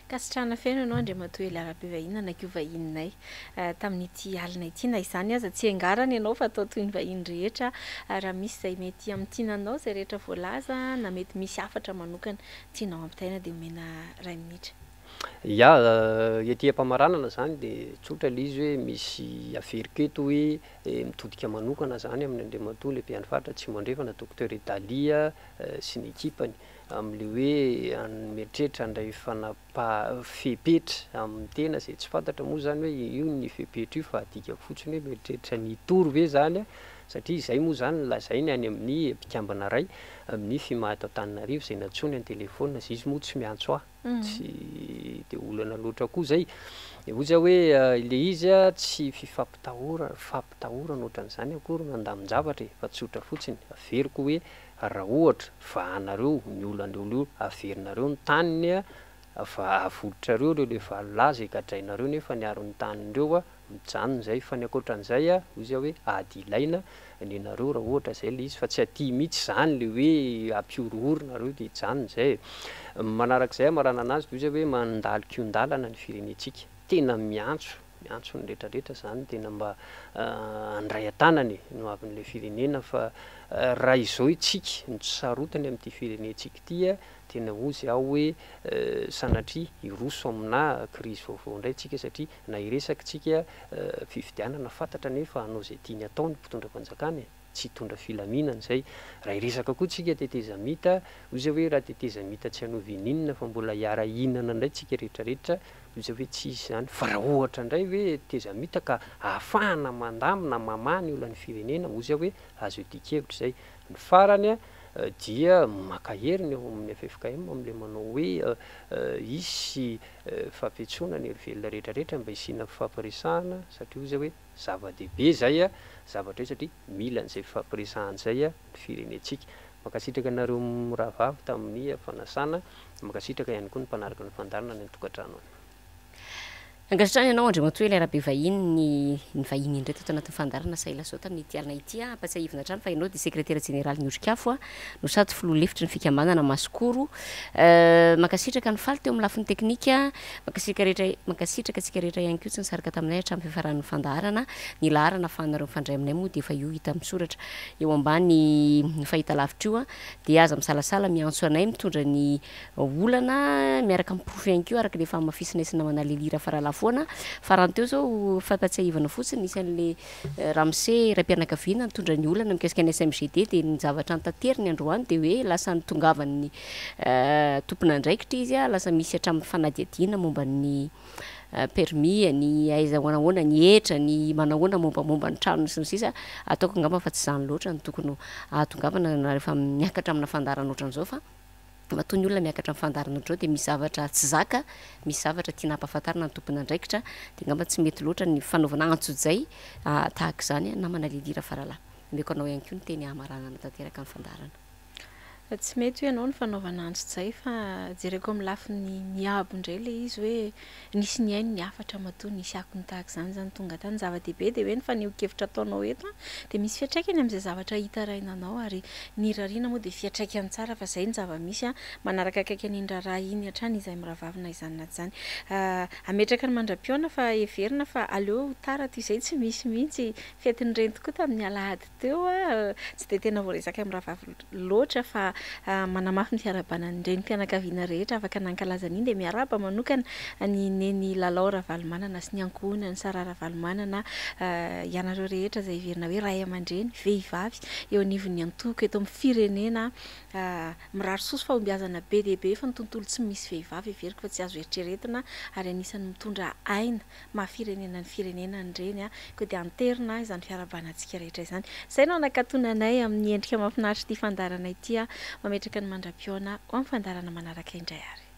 Kasitrana feno ianao Andriamatoa Ela-Rabevahinana na koa vahininay tamin'ity alina ity na izany aza tsy angarana ianao fa atao toy ny vahiny rehetra raha misy zay mety amtinanao zay rehetra voalaza na mety misy afatra manokana tianao ampitaina de omena 2 minitra. Ya ety am-pamaranana zany de tsotra le izy hoe misy aferiketo hoe mitodika manokana zany amin'ny Andriamatoa le mpiandry faritra tsy mandrefana docteur Italia sy ny ekipany am'le hoe mieritreritra andray fepetra amin'ny tena zay tsy fantatra moa zany hoe io ny fepetra io fa adika fotsiny hoe mieritreritra ny toro ve zany satria zay moa zany lazainy any amin'ny mpikambana ray amin'ny fimaha ato Antananarivo zay natsony any telefona zy izy moa tsy miantso tsy de olana loatra koa zay oza hoe le izy tsy fampitahorana ohatran'izany akory nandamin-javatra fa tsotra fotsiny averiko hoe raha ohatra fa anareo ny olan'olo averinareo ny taniny fa avoditrareo reo le valolaza ikadrainareo nefa niaro ny tanindreo mijanona zay fa ny akoatran'izay ozy hoe ady ilaina ny nareo raha ohatra zay le izy fa tsy aty mihitsy zany le hoe ampioroorona de hijanona zay manarak'izay marana anazy de ozy hoe mandalokio-ndalana ny firenetsika tena miantso ny rehetrarehetra zany tena mba andray an-tanany no avin'le firenena fa raha izao itsika nitsarotany amin'ity firenetsika ity tena ozy aho hoe sanatria iroso amina crise vaovao indray tsika satria na iresaka tsika fifidianana fantatra nefa anao zay tiany atao ny mpitondram-panjakana tsy hitondra filaminana zay raha iresaka koa tsika tetezamita ozy hoe raha tetezamita tsy hanovininina fa mbola hiara-hinana indray tsika rehetrarehetra ozy hoe tsisy zany fa raha ohatra indray hoe tetezamita ka ahafahana mandamina mamany olan'ny firenena ozy hoe azo dikevitra zay ny farany dia makaheriny eo amin'ny FFKM am'le manao hoe isy fampiatsoana ny erivelona rehetrarehetra mba isina fifampiresahana satria ozy hoe zava-dehibe zay zavatra hoe satria mila n'izay fifampiresahana ny firenetsika makasitraka anareo mirahavavy tamin'ny fanasana makasitraka ihany koa ny mpanaraka ny fandarana ny tokantrano Angatrany ianao Andriamatoa Ela-Rabevahininy ny vahiny indray teto anatin'ny fandarana saila zao tamin'ity alina ity ampatsiahivina trano fa ianao de secrétaire général ny Otrikafo no sady filoha-lefitry ny fikambanana Masikoro makasitraka ny faly teo amin'ny lafiny teknika makasitraka tsika rehetra ihany koa tsy nisaraka taminay hatramin'ny fiafaran'ny fandarana ny laharana afahanareo mifandray aminay moa de efa io hita misoratra eo ambany ny fahita lavitra io de aza misalasala miantso anay mitondra ny olana miaraka miprofy ihany koa araka le famafisinaisina manalelira farala foana faranteo zao fampatsiahivana fotsiny isan'le Ramse raim-pianakaviana nitondra ny olana mikasika ny SMGD de ny zavatra antateriny androany de hoe lasa nitongavan'ny tompon'andraikitra izy lasa misy hatramin'ny fanadiadiana momba ny permis ny aiza hoanahoana ny etra ny manahoana mombamomba ny trano sy ny sisa ataoko angamba fa tsy zany loatra ny tokony ahatongavana rehefa miakatra amina fandarana ohatran'izao fa mahaton'ny olona miakatra mifandarana otrao dia misy zavatra tsy zaka misy zavatra tia nampahafantarina ny tompona andraikitra dia ngamba tsy mety loatra ny fanaovana antso-zay tahaka izany namana lilira faralahy meko anao ihany koa ny teny amaranana tanteraka ny fandarana tsy mety hoe ianao ny fanaovana antso-zay fa jereko amin'ny lafi ny miabo indray le izy hoe nisy ny ainy ny afatra matoa nisy akony tahaka izany zany tonga tany zava-dehibe dia hoe ny faneho-kevitra ataonao eto dia misy fiatraikany amin'izay zavatra hitarainanao ary ny rariana moa dia fiatraikany tsara fa izay ny zava-misy manaraka akaiky ny raharaha iny hatrany izay miravavina izany naty izany ametraka ny mandram-piona fa everina fa aleo tara toy izay tsy misy mihitsy fetiny reny tokoa tamin'ny alahady teo tsy dia tena voaresaka miravavy loatra fa manamafy ny fiarabanany ireny mpianakaviana rehetra afaka nankalazana iny dia miaraba manokana ny neny lalao ravalomanana sy ny ankohona ny sara ravalomanana ianareo rehetra izay iverina hoe ray aman-dreny vehivavy eo anivon'ny antoko eto amin'ny firenena mirary soso fahombiazana be dehibe fa ny tontolo tsy misy vehivavy everiko fa tsy azo eritreretina ary anisany mitondra aina mahafirenena ny firenenany reny koa dia anterina izany fiarabanantsika rehetra izany izay no nakatonanay amin'ny endrika mahafinaritra ity fandarana ity mametraka ny mandram-piona ho amin'ny fandarana manaraka indray ary